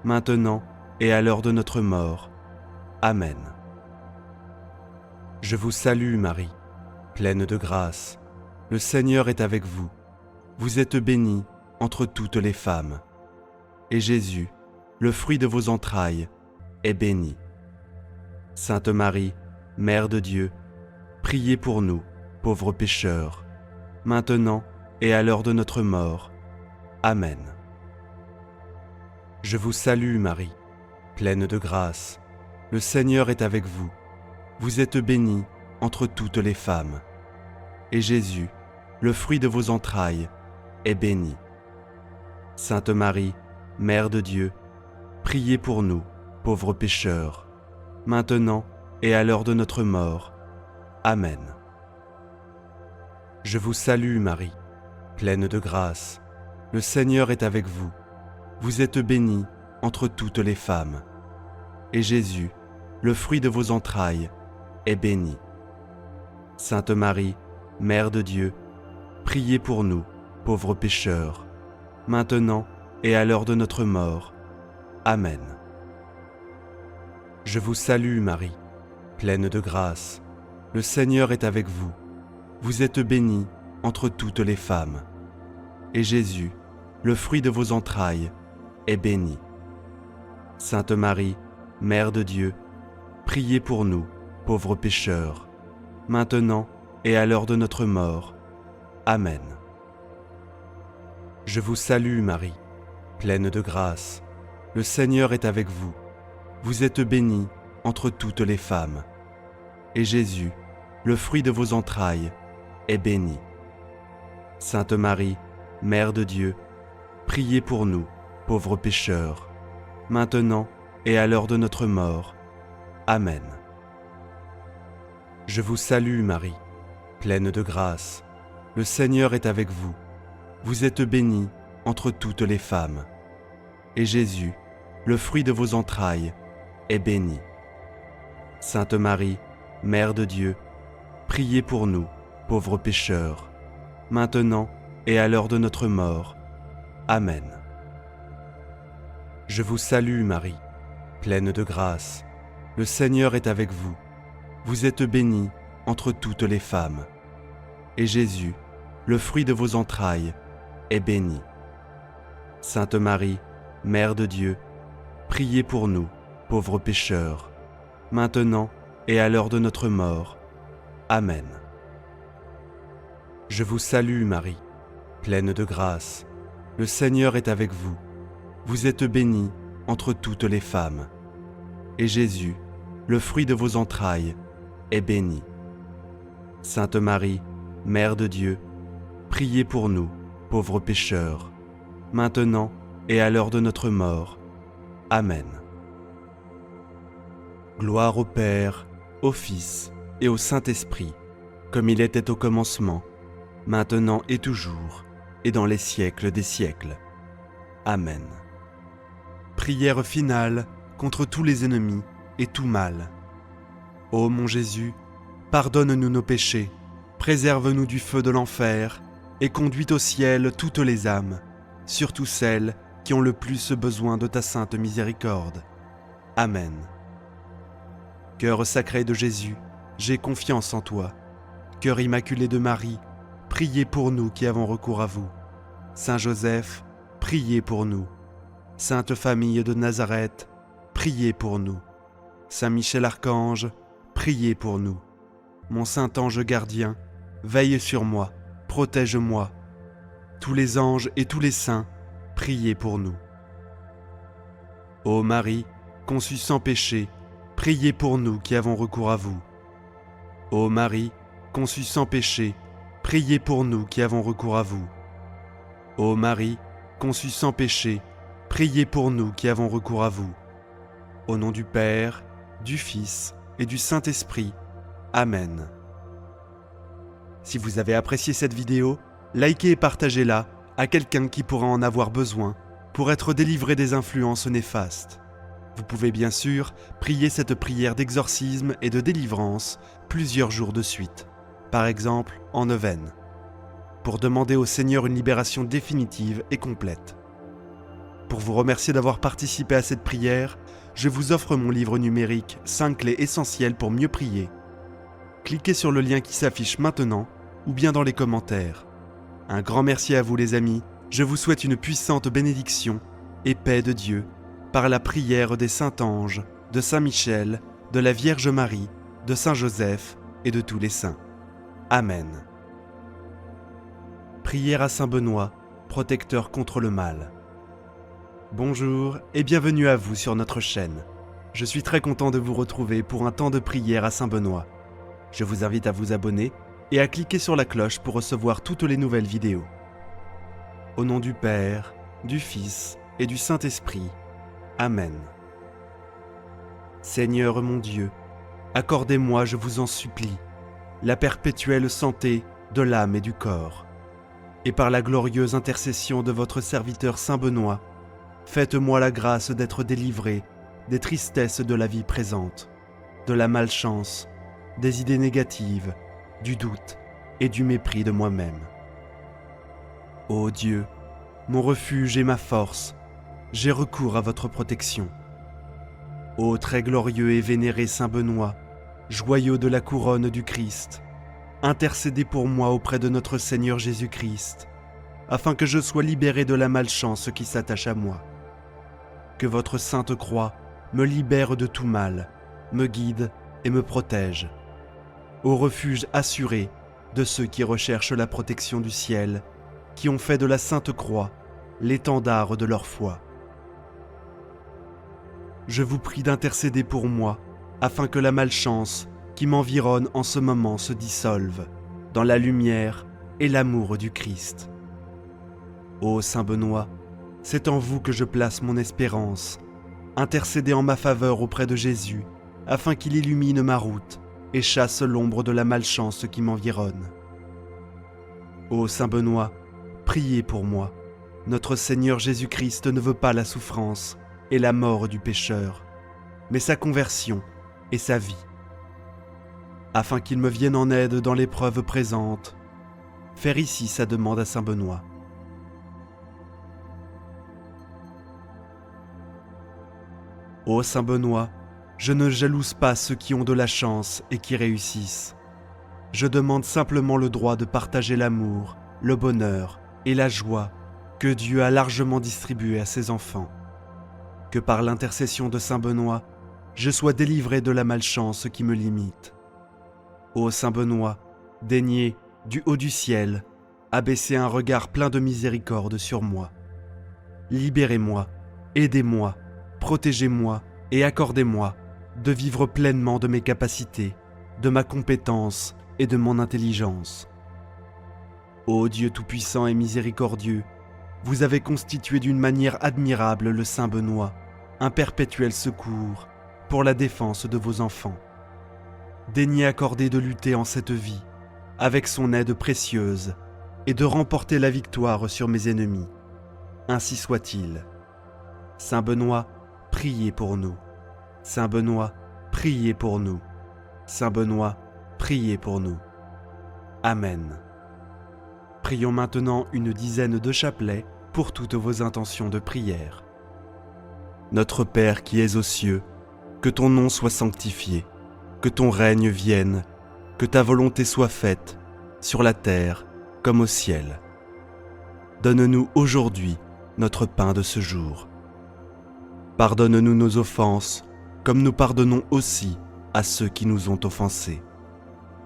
maintenant et à l'heure de notre mort. Amen. Je vous salue Marie, pleine de grâce. Le Seigneur est avec vous. Vous êtes bénie entre toutes les femmes. Et Jésus, le fruit de vos entrailles, est béni. Sainte Marie, Mère de Dieu, priez pour nous, pauvres pécheurs, maintenant et à l'heure de notre mort. Amen. Je vous salue Marie, pleine de grâce. Le Seigneur est avec vous. Vous êtes bénie entre toutes les femmes. Et Jésus, le fruit de vos entrailles, est béni. Sainte Marie, Mère de Dieu, priez pour nous, pauvres pécheurs, maintenant et à l'heure de notre mort. Amen. Je vous salue Marie, pleine de grâce. Le Seigneur est avec vous. Vous êtes bénie entre toutes les femmes. Et Jésus, le fruit de vos entrailles, est béni. Sainte Marie, Mère de Dieu, priez pour nous, pauvres pécheurs, maintenant et à l'heure de notre mort. Amen. Je vous salue Marie, pleine de grâce. Le Seigneur est avec vous. Vous êtes bénie entre toutes les femmes. Et Jésus, le fruit de vos entrailles, est béni. Sainte Marie, Mère de Dieu, priez pour nous, pauvres pécheurs, maintenant et à l'heure de notre mort. Amen. Je vous salue Marie, pleine de grâce. Le Seigneur est avec vous. Vous êtes bénie entre toutes les femmes. Et Jésus, le fruit de vos entrailles, est béni. Sainte Marie, Mère de Dieu, priez pour nous, pauvres pécheurs, maintenant et à l'heure de notre mort. Amen. Je vous salue Marie, pleine de grâce. Le Seigneur est avec vous. Vous êtes bénie entre toutes les femmes. Et Jésus, le fruit de vos entrailles, est béni. Sainte Marie, Mère de Dieu, priez pour nous, pauvres pécheurs, maintenant et à l'heure de notre mort. Amen. Je vous salue Marie, pleine de grâce. Le Seigneur est avec vous. vous êtes bénie entre toutes les femmes. Et Jésus, le fruit de vos entrailles, est béni. Sainte Marie, Mère de Dieu, priez pour nous, pauvres pécheurs, maintenant et à l'heure de notre mort. Amen. Je vous salue Marie, pleine de grâce. Le Seigneur est avec vous. Vous êtes bénie entre toutes les femmes. Et Jésus, le fruit de vos entrailles, est béni. Sainte Marie, Mère de Dieu, priez pour nous, pauvres pécheurs, maintenant et à l'heure de notre mort. Amen. Gloire au Père, au Fils et au Saint-Esprit, comme il était au commencement, maintenant et toujours, et dans les siècles des siècles. Amen. Prière finale contre tous les ennemis et tout mal. Ô mon Jésus, pardonne-nous nos péchés, préserve-nous du feu de l'enfer, et conduis au ciel toutes les âmes, surtout celles qui ont le plus besoin de ta sainte miséricorde. Amen. Cœur sacré de Jésus, j'ai confiance en toi. Cœur immaculé de Marie, priez pour nous qui avons recours à vous. Saint Joseph, priez pour nous. Sainte Famille de Nazareth, priez pour nous. Saint Michel Archange, priez pour nous. Mon saint ange gardien, veille sur moi, protège-moi. Tous les anges et tous les saints, priez pour nous. Ô Marie, conçue sans péché, priez pour nous qui avons recours à vous. Ô Marie, conçue sans péché, priez pour nous qui avons recours à vous. Ô Marie, conçue sans péché, priez pour nous qui avons recours à vous. Au nom du Père, du Fils et du Saint-Esprit. Amen. Si vous avez apprécié cette vidéo, likez et partagez-la à quelqu'un qui pourra en avoir besoin pour être délivré des influences néfastes. Vous pouvez bien sûr prier cette prière d'exorcisme et de délivrance plusieurs jours de suite, par exemple en neuvaine, pour demander au Seigneur une libération définitive et complète. Pour vous remercier d'avoir participé à cette prière, je vous offre mon livre numérique 5 clés essentielles pour mieux prier. Cliquez sur le lien qui s'affiche maintenant ou bien dans les commentaires. Un grand merci à vous les amis, je vous souhaite une puissante bénédiction et paix de Dieu par la prière des saints anges, de Saint Michel, de la Vierge Marie, de Saint Joseph et de tous les saints. Amen. Prière à Saint Benoît, protecteur contre le mal. Bonjour et bienvenue à vous sur notre chaîne. Je suis très content de vous retrouver pour un temps de prière à Saint Benoît. Je vous invite à vous abonner et à cliquer sur la cloche pour recevoir toutes les nouvelles vidéos. Au nom du Père, du Fils et du Saint-Esprit. Amen. Seigneur mon Dieu, accordez-moi, je vous en supplie, la perpétuelle santé de l'âme et du corps. Et par la glorieuse intercession de votre serviteur Saint Benoît, faites-moi la grâce d'être délivré des tristesses de la vie présente, de la malchance, des idées négatives, du doute et du mépris de moi-même. Ô Dieu, mon refuge et ma force, j'ai recours à votre protection. Ô très glorieux et vénéré Saint Benoît, joyau de la couronne du Christ, intercédez pour moi auprès de notre Seigneur Jésus-Christ, afin que je sois libéré de la malchance qui s'attache à moi. Que votre sainte croix me libère de tout mal, me guide et me protège. Au refuge assuré de ceux qui recherchent la protection du ciel, qui ont fait de la sainte croix l'étendard de leur foi. Je vous prie d'intercéder pour moi, afin que la malchance qui m'environne en ce moment se dissolve dans la lumière et l'amour du Christ. Ô Saint Benoît, c'est en vous que je place mon espérance. Intercédez en ma faveur auprès de Jésus, afin qu'il illumine ma route et chasse l'ombre de la malchance qui m'environne. Ô Saint Benoît, priez pour moi. Notre Seigneur Jésus-Christ ne veut pas la souffrance et la mort du pécheur, mais sa conversion et sa vie. Afin qu'il me vienne en aide dans l'épreuve présente, faire ici sa demande à Saint Benoît. Ô Saint Benoît, Je ne jalouse pas ceux qui ont de la chance et qui réussissent. Je demande simplement le droit de partager l'amour, le bonheur et la joie que Dieu a largement distribué à ses enfants. Que par l'intercession de Saint Benoît, je sois délivré de la malchance qui me limite. Ô Saint Benoît, daignez, du haut du ciel, abaisser un regard plein de miséricorde sur moi. Libérez-moi, aidez-moi, protégez-moi et accordez-moi de vivre pleinement de mes capacités, de ma compétence et de mon intelligence. Ô Dieu tout-puissant et miséricordieux, vous avez constitué d'une manière admirable le Saint Benoît, un perpétuel secours pour la défense de vos enfants. Daignez accorder de lutter en cette vie, avec son aide précieuse, et de remporter la victoire sur mes ennemis. Ainsi soit-il. Saint Benoît, priez pour nous. Saint Benoît, priez pour nous. Saint Benoît, priez pour nous. Amen. Prions maintenant une dizaine de chapelets pour toutes vos intentions de prière. Notre Père qui es aux cieux, que ton nom soit sanctifié, que ton règne vienne, que ta volonté soit faite, sur la terre comme au ciel. Donne-nous aujourd'hui notre pain de ce jour. Pardonne-nous nos offenses, comme nous pardonnons aussi à ceux qui nous ont offensés.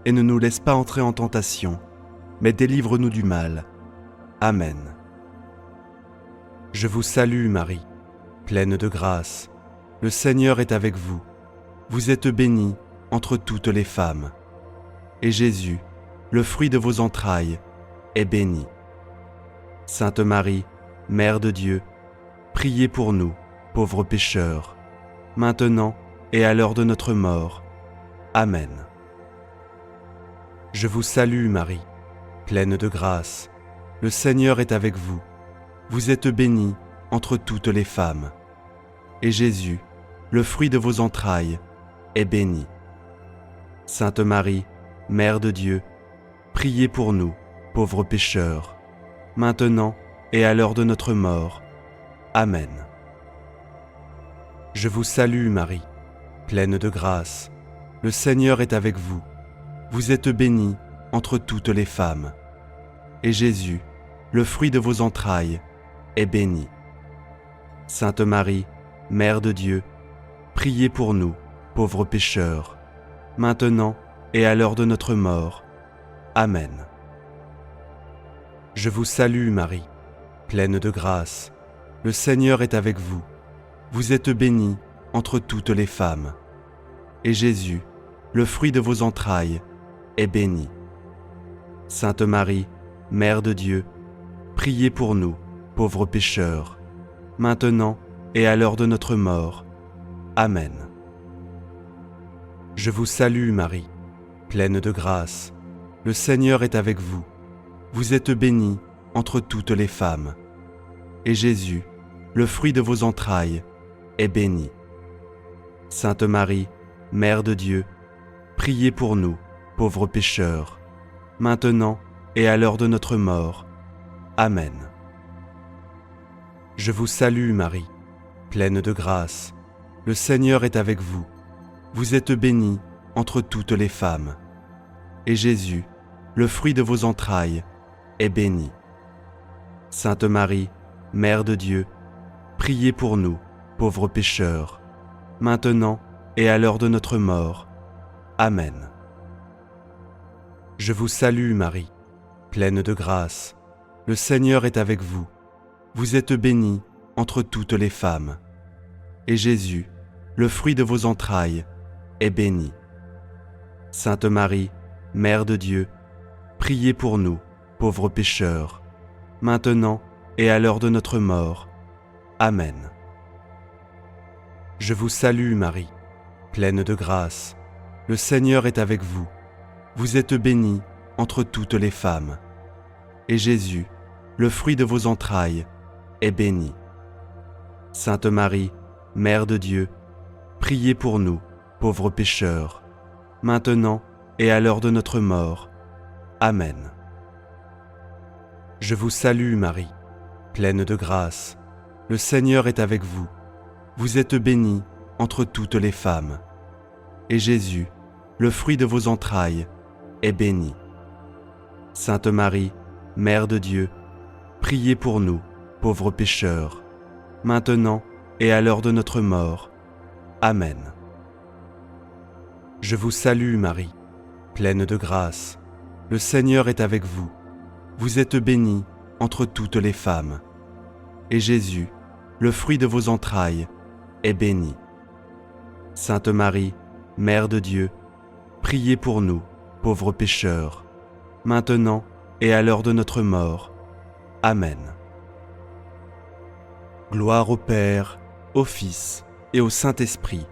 Et ne nous laisse pas entrer en tentation, mais délivre-nous du mal. Amen. Je vous salue Marie, pleine de grâce. Le Seigneur est avec vous. Vous êtes bénie entre toutes les femmes. Et Jésus, le fruit de vos entrailles, est béni. Sainte Marie, Mère de Dieu, priez pour nous, pauvres pécheurs, maintenant et à l'heure de notre mort. Amen. Je vous salue Marie, pleine de grâce. Le Seigneur est avec vous. Vous êtes bénie entre toutes les femmes. Et Jésus, le fruit de vos entrailles, est béni. Sainte Marie, Mère de Dieu, priez pour nous, pauvres pécheurs, maintenant et à l'heure de notre mort. Amen. Je vous salue Marie, pleine de grâce. Le Seigneur est avec vous. Vous êtes bénie entre toutes les femmes. Et Jésus, le fruit de vos entrailles, est béni. Sainte Marie, Mère de Dieu, priez pour nous, pauvres pécheurs, maintenant et à l'heure de notre mort. Amen. Je vous salue Marie, pleine de grâce. Le Seigneur est avec vous. Vous êtes bénie entre toutes les femmes. Et Jésus, le fruit de vos entrailles, est béni. Sainte Marie, Mère de Dieu, priez pour nous, pauvres pécheurs, maintenant et à l'heure de notre mort. Amen. Je vous salue Marie, pleine de grâce. Le Seigneur est avec vous. Vous êtes bénie entre toutes les femmes. Et Jésus, le fruit de vos entrailles, est béni. Sainte Marie, Mère de Dieu, priez pour nous, pauvres pécheurs, maintenant et à l'heure de notre mort. Amen. Je vous salue Marie, pleine de grâce. Le Seigneur est avec vous. Vous êtes bénie entre toutes les femmes. Et Jésus, le fruit de vos entrailles, est béni. Sainte Marie, Mère de Dieu, priez pour nous, pauvres pécheurs, maintenant et à l'heure de notre mort. Amen. Je vous salue Marie, pleine de grâce. Le Seigneur est avec vous. Vous êtes bénie entre toutes les femmes. Et Jésus, le fruit de vos entrailles, est béni. Sainte Marie, Mère de Dieu, priez pour nous, pauvres pécheurs, maintenant et à l'heure de notre mort. Amen. Je vous salue Marie, pleine de grâce. Le Seigneur est avec vous. Vous êtes bénie entre toutes les femmes. Et Jésus, le fruit de vos entrailles, est béni. Sainte Marie, Mère de Dieu, priez pour nous, pauvres pécheurs, maintenant et à l'heure de notre mort. Amen. Je vous salue Marie, pleine de grâce. Le Seigneur est avec vous. Vous êtes bénie entre toutes les femmes. Et Jésus, le fruit de vos entrailles, est béni. Sainte Marie, Mère de Dieu, priez pour nous, pauvres pécheurs, maintenant et à l'heure de notre mort. Amen. Je vous salue Marie, pleine de grâce. Le Seigneur est avec vous. Vous êtes bénie entre toutes les femmes. Et Jésus, le fruit de vos entrailles, est béni. Sainte Marie, Mère de Dieu, priez pour nous, pauvres pécheurs, maintenant et à l'heure de notre mort. Amen. Gloire au Père, au Fils et au Saint-Esprit,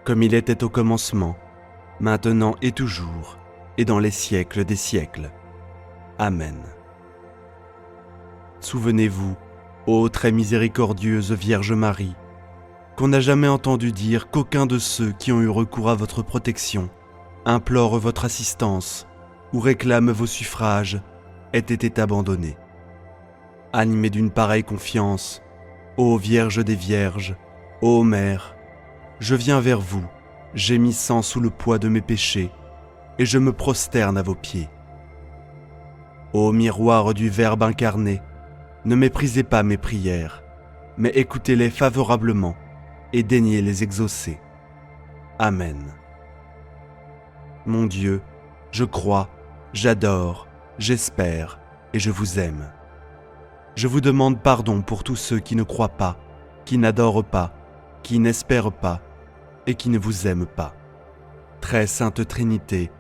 comme il était au commencement, maintenant et toujours, et dans les siècles des siècles. Amen. Souvenez-vous, ô très miséricordieuse Vierge Marie, qu'on n'a jamais entendu dire qu'aucun de ceux qui ont eu recours à votre protection, implore votre assistance ou réclame vos suffrages, ait été abandonné. Animé d'une pareille confiance, ô Vierge des Vierges, ô Mère, je viens vers vous, gémissant sous le poids de mes péchés, et je me prosterne à vos pieds. Ô miroir du Verbe incarné, ne méprisez pas mes prières, mais écoutez-les favorablement et daignez les exaucer. Amen. Mon Dieu, je crois, j'adore, j'espère et je vous aime. Je vous demande pardon pour tous ceux qui ne croient pas, qui n'adorent pas, qui n'espèrent pas et qui ne vous aiment pas. Très sainte Trinité,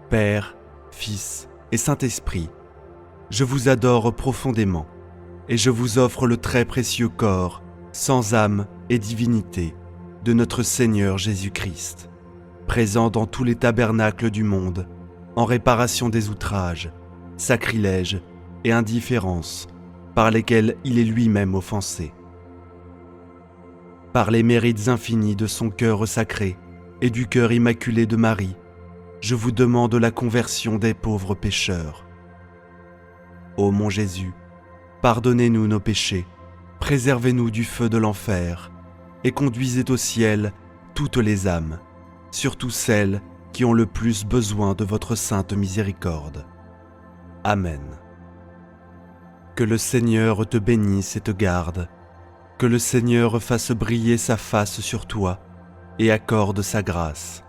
Père, Fils et Saint-Esprit, je vous adore profondément et je vous offre le très précieux corps, sans âme et divinité, de notre Seigneur Jésus-Christ, présent dans tous les tabernacles du monde, en réparation des outrages, sacrilèges et indifférences par lesquels il est lui-même offensé. Par les mérites infinis de son cœur sacré et du cœur immaculé de Marie, je vous demande la conversion des pauvres pécheurs. Ô mon Jésus, pardonnez-nous nos péchés, préservez-nous du feu de l'enfer et conduisez au ciel toutes les âmes, surtout celles qui ont le plus besoin de votre sainte miséricorde. Amen. Que le Seigneur te bénisse et te garde, que le Seigneur fasse briller sa face sur toi et accorde sa grâce.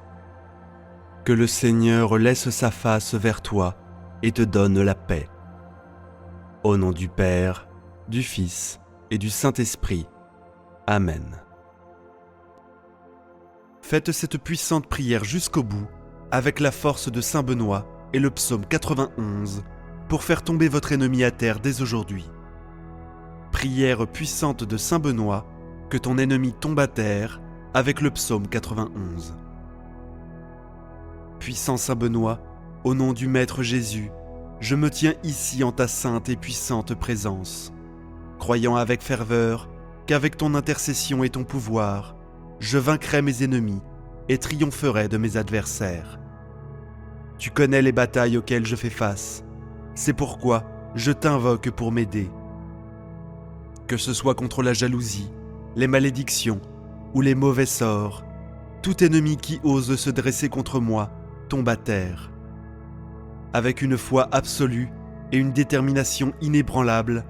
Que le Seigneur laisse sa face vers toi et te donne la paix. Au nom du Père, du Fils et du Saint-Esprit. Amen. Faites cette puissante prière jusqu'au bout, avec la force de Saint Benoît et le psaume 91, pour faire tomber votre ennemi à terre dès aujourd'hui. Prière puissante de Saint Benoît, que ton ennemi tombe à terre, avec le psaume 91. Puissant Saint Benoît, au nom du Maître Jésus, je me tiens ici en ta sainte et puissante présence, croyant avec ferveur qu'avec ton intercession et ton pouvoir, je vaincrai mes ennemis et triompherai de mes adversaires. Tu connais les batailles auxquelles je fais face, c'est pourquoi je t'invoque pour m'aider. Que ce soit contre la jalousie, les malédictions ou les mauvais sorts, tout ennemi qui ose se dresser contre moi tombe à terre. Avec une foi absolue et une détermination inébranlable,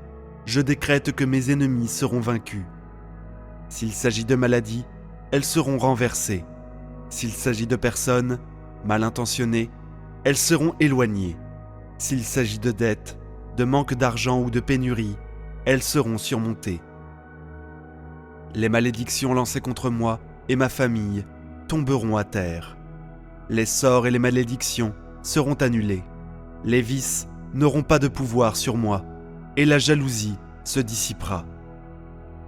je décrète que mes ennemis seront vaincus. S'il s'agit de maladies, elles seront renversées. S'il s'agit de personnes mal intentionnées, elles seront éloignées. S'il s'agit de dettes, de manque d'argent ou de pénurie, elles seront surmontées. Les malédictions lancées contre moi et ma famille tomberont à terre. Les sorts et les malédictions seront annulés. Les vices n'auront pas de pouvoir sur moi et la jalousie se dissipera.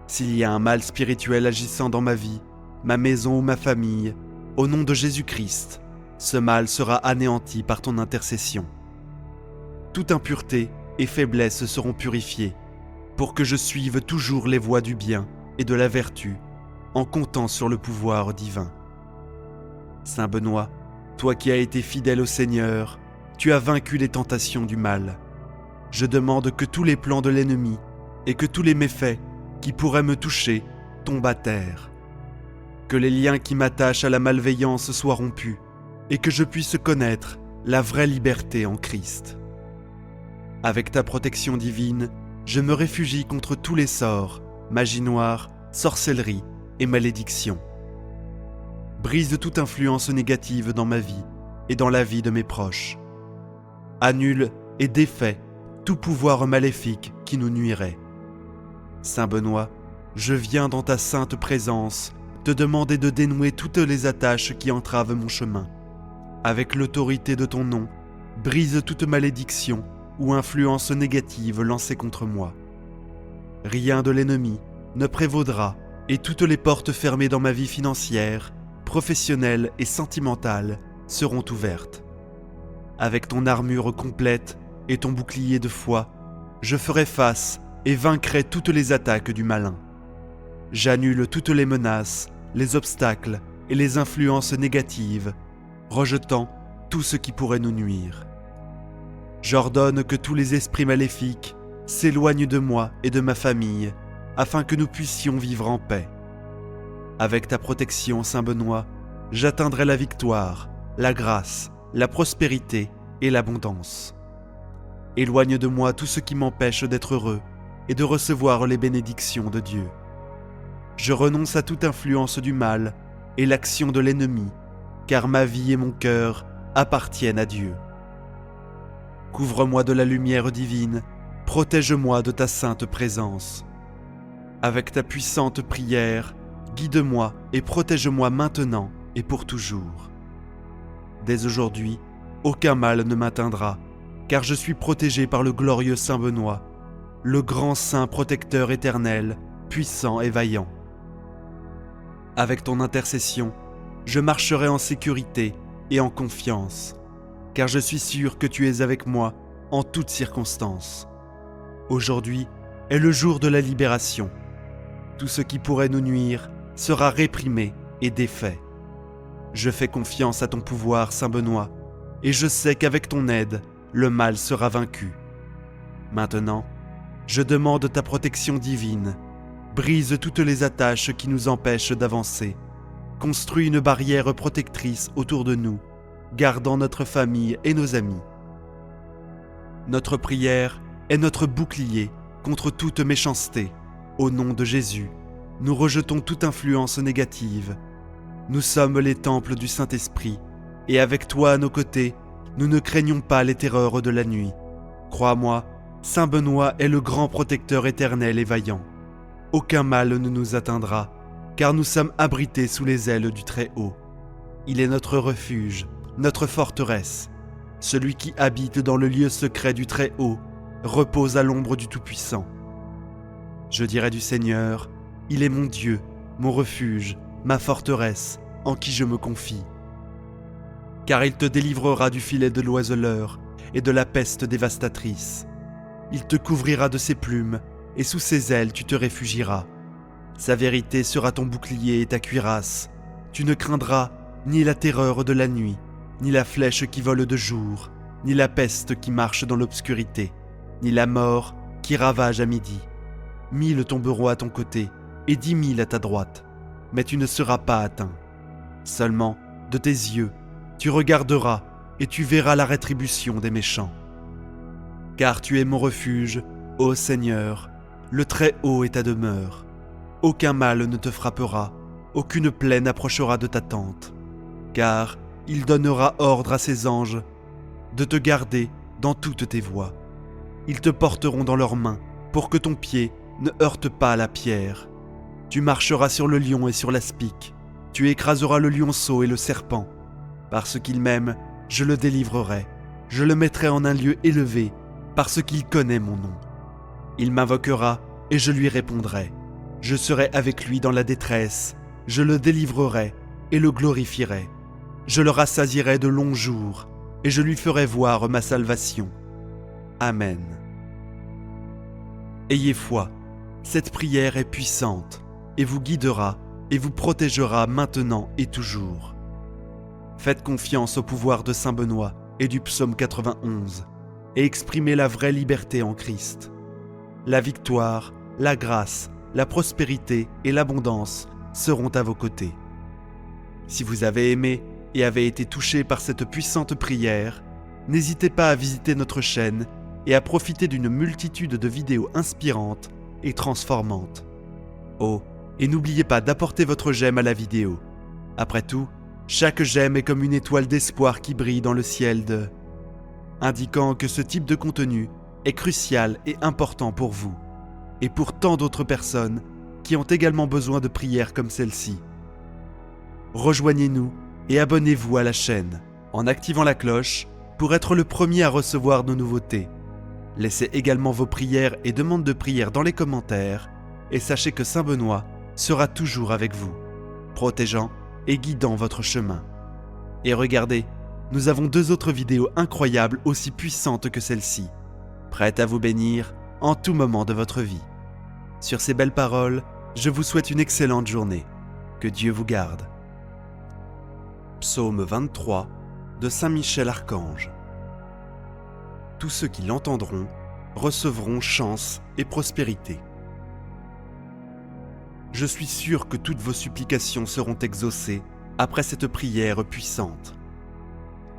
S'il y a un mal spirituel agissant dans ma vie, ma maison ou ma famille, au nom de Jésus-Christ, ce mal sera anéanti par ton intercession. Toute impureté et faiblesse seront purifiées, pour que je suive toujours les voies du bien et de la vertu, en comptant sur le pouvoir divin. Saint Benoît, toi qui as été fidèle au Seigneur, tu as vaincu les tentations du mal. Je demande que tous les plans de l'ennemi et que tous les méfaits qui pourraient me toucher tombent à terre. Que les liens qui m'attachent à la malveillance soient rompus et que je puisse connaître la vraie liberté en Christ. Avec ta protection divine, je me réfugie contre tous les sorts, magie noire, sorcellerie et malédiction. Brise toute influence négative dans ma vie et dans la vie de mes proches. Annule et défais tout pouvoir maléfique qui nous nuirait. Saint Benoît, je viens dans ta sainte présence te demander de dénouer toutes les attaches qui entravent mon chemin. Avec l'autorité de ton nom, brise toute malédiction ou influence négative lancée contre moi. Rien de l'ennemi ne prévaudra et toutes les portes fermées dans ma vie financière, professionnelle et sentimentale seront ouvertes. Avec ton armure complète et ton bouclier de foi, je ferai face et vaincrai toutes les attaques du malin. J'annule toutes les menaces, les obstacles et les influences négatives, rejetant tout ce qui pourrait nous nuire. J'ordonne que tous les esprits maléfiques s'éloignent de moi et de ma famille, afin que nous puissions vivre en paix. Avec ta protection, Saint Benoît, j'atteindrai la victoire, la grâce, la prospérité et l'abondance. Éloigne de moi tout ce qui m'empêche d'être heureux et de recevoir les bénédictions de Dieu. Je renonce à toute influence du mal et l'action de l'ennemi, car ma vie et mon cœur appartiennent à Dieu. Couvre-moi de la lumière divine, protège-moi de ta sainte présence. Avec ta puissante prière, guide-moi et protège-moi maintenant et pour toujours. Dès aujourd'hui, aucun mal ne m'atteindra, car je suis protégé par le glorieux Saint Benoît, le grand saint protecteur éternel, puissant et vaillant. Avec ton intercession, je marcherai en sécurité et en confiance, car je suis sûr que tu es avec moi en toutes circonstances. Aujourd'hui est le jour de la libération. Tout ce qui pourrait nous nuire sera réprimé et défait. Je fais confiance à ton pouvoir, Saint Benoît, et je sais qu'avec ton aide, le mal sera vaincu. Maintenant, je demande ta protection divine. Brise toutes les attaches qui nous empêchent d'avancer. Construis une barrière protectrice autour de nous, gardant notre famille et nos amis. Notre prière est notre bouclier contre toute méchanceté. Au nom de Jésus, nous rejetons toute influence négative. Nous sommes les temples du Saint-Esprit, et avec toi à nos côtés, nous ne craignons pas les terreurs de la nuit. Crois-moi, Saint Benoît est le grand protecteur éternel et vaillant. Aucun mal ne nous atteindra, car nous sommes abrités sous les ailes du Très-Haut. Il est notre refuge, notre forteresse. Celui qui habite dans le lieu secret du Très-Haut repose à l'ombre du Tout-Puissant. Je dirai du Seigneur, il est mon Dieu, mon refuge, ma forteresse, en qui je me confie. Car il te délivrera du filet de l'oiseleur et de la peste dévastatrice. Il te couvrira de ses plumes, et sous ses ailes tu te réfugieras. Sa vérité sera ton bouclier et ta cuirasse. Tu ne craindras ni la terreur de la nuit, ni la flèche qui vole de jour, ni la peste qui marche dans l'obscurité, ni la mort qui ravage à midi. 1000 tomberont à ton côté, et 10 000 à ta droite, mais tu ne seras pas atteint. Seulement, de tes yeux, tu regarderas, et tu verras la rétribution des méchants. Car tu es mon refuge, ô Seigneur, le Très-Haut est ta demeure. Aucun mal ne te frappera, aucune plaie n'approchera de ta tente. Car il donnera ordre à ses anges de te garder dans toutes tes voies. Ils te porteront dans leurs mains pour que ton pied ne heurte pas la pierre. Tu marcheras sur le lion et sur l'aspic. Tu écraseras le lionceau et le serpent. Parce qu'il m'aime, je le délivrerai. Je le mettrai en un lieu élevé, parce qu'il connaît mon nom. Il m'invoquera et je lui répondrai. Je serai avec lui dans la détresse. Je le délivrerai et le glorifierai. Je le rassasierai de longs jours et je lui ferai voir ma salvation. Amen. Ayez foi, cette prière est puissante et vous guidera et vous protégera maintenant et toujours. Faites confiance au pouvoir de Saint Benoît et du psaume 91 et exprimez la vraie liberté en Christ. La victoire, la grâce, la prospérité et l'abondance seront à vos côtés. Si vous avez aimé et avez été touché par cette puissante prière, n'hésitez pas à visiter notre chaîne et à profiter d'une multitude de vidéos inspirantes et transformantes. Oh, et n'oubliez pas d'apporter votre j'aime à la vidéo. Après tout, chaque j'aime est comme une étoile d'espoir qui brille dans le ciel indiquant que ce type de contenu est crucial et important pour vous, et pour tant d'autres personnes qui ont également besoin de prières comme celle-ci. Rejoignez-nous et abonnez-vous à la chaîne en activant la cloche pour être le premier à recevoir nos nouveautés. Laissez également vos prières et demandes de prière dans les commentaires et sachez que Saint Benoît sera toujours avec vous, protégeant et guidant votre chemin. Et regardez, nous avons 2 autres vidéos incroyables aussi puissantes que celle-ci, prêtes à vous bénir en tout moment de votre vie. Sur ces belles paroles, je vous souhaite une excellente journée. Que Dieu vous garde. Psaume 23 de Saint Michel Archange. Tous ceux qui l'entendront recevront chance et prospérité. Je suis sûr que toutes vos supplications seront exaucées après cette prière puissante.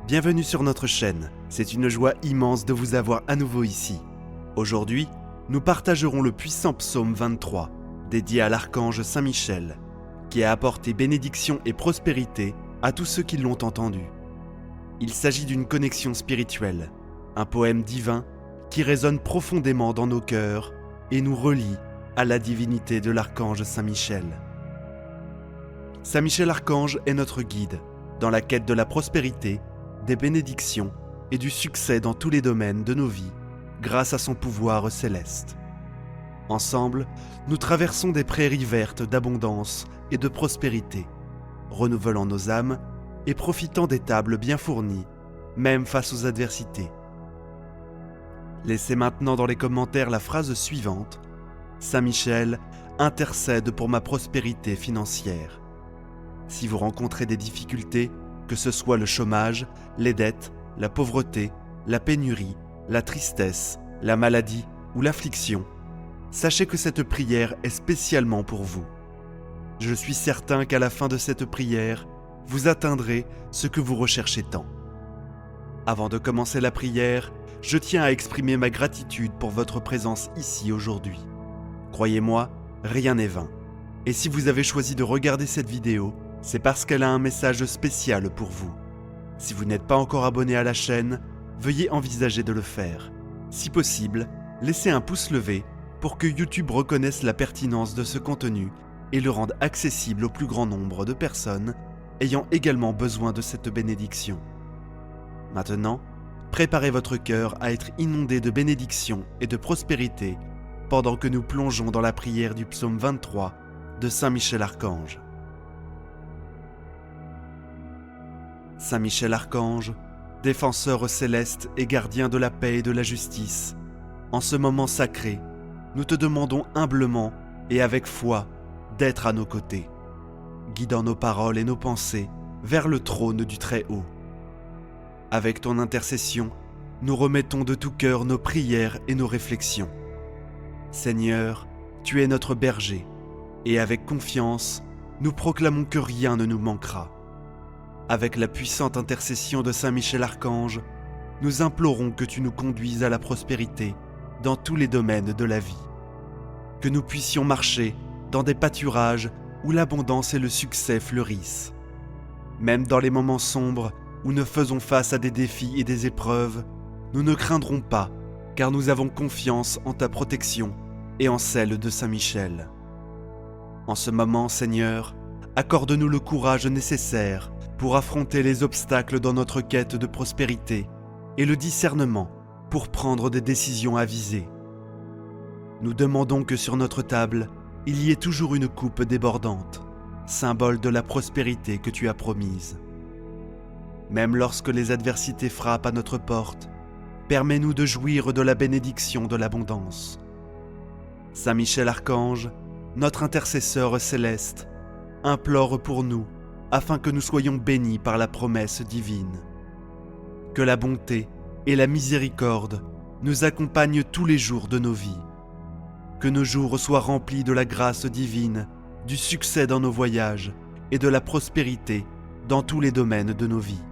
Bienvenue sur notre chaîne, c'est une joie immense de vous avoir à nouveau ici. Aujourd'hui, nous partagerons le puissant psaume 23, dédié à l'archange Saint Michel, qui a apporté bénédiction et prospérité à tous ceux qui l'ont entendu. Il s'agit d'une connexion spirituelle, un poème divin qui résonne profondément dans nos cœurs et nous relie à la divinité de l'archange Saint Michel. Saint Michel Archange est notre guide dans la quête de la prospérité, des bénédictions et du succès dans tous les domaines de nos vies, grâce à son pouvoir céleste. Ensemble, nous traversons des prairies vertes d'abondance et de prospérité, renouvelant nos âmes et profitant des tables bien fournies, même face aux adversités. Laissez maintenant dans les commentaires la phrase suivante: Saint Michel intercède pour ma prospérité financière. Si vous rencontrez des difficultés, que ce soit le chômage, les dettes, la pauvreté, la pénurie, la tristesse, la maladie ou l'affliction, sachez que cette prière est spécialement pour vous. Je suis certain qu'à la fin de cette prière, vous atteindrez ce que vous recherchez tant. Avant de commencer la prière, je tiens à exprimer ma gratitude pour votre présence ici aujourd'hui. Croyez-moi, rien n'est vain. Et si vous avez choisi de regarder cette vidéo, c'est parce qu'elle a un message spécial pour vous. Si vous n'êtes pas encore abonné à la chaîne, veuillez envisager de le faire. Si possible, laissez un pouce levé pour que YouTube reconnaisse la pertinence de ce contenu et le rende accessible au plus grand nombre de personnes ayant également besoin de cette bénédiction. Maintenant, préparez votre cœur à être inondé de bénédictions et de prospérité pendant que nous plongeons dans la prière du psaume 23 de Saint Michel Archange. Saint Michel Archange, défenseur céleste et gardien de la paix et de la justice, en ce moment sacré, nous te demandons humblement et avec foi d'être à nos côtés, guidant nos paroles et nos pensées vers le trône du Très-Haut. Avec ton intercession, nous remettons de tout cœur nos prières et nos réflexions. Seigneur, tu es notre berger, et avec confiance, nous proclamons que rien ne nous manquera. Avec la puissante intercession de Saint Michel Archange, nous implorons que tu nous conduises à la prospérité dans tous les domaines de la vie. Que nous puissions marcher dans des pâturages où l'abondance et le succès fleurissent. Même dans les moments sombres où nous faisons face à des défis et des épreuves, nous ne craindrons pas, car nous avons confiance en ta protection et en celle de Saint Michel. En ce moment, Seigneur, accorde-nous le courage nécessaire pour affronter les obstacles dans notre quête de prospérité et le discernement pour prendre des décisions avisées. Nous demandons que sur notre table, il y ait toujours une coupe débordante, symbole de la prospérité que tu as promise. Même lorsque les adversités frappent à notre porte, permets-nous de jouir de la bénédiction de l'abondance. Saint Michel Archange, notre intercesseur céleste, implore pour nous afin que nous soyons bénis par la promesse divine. Que la bonté et la miséricorde nous accompagnent tous les jours de nos vies. Que nos jours soient remplis de la grâce divine, du succès dans nos voyages et de la prospérité dans tous les domaines de nos vies.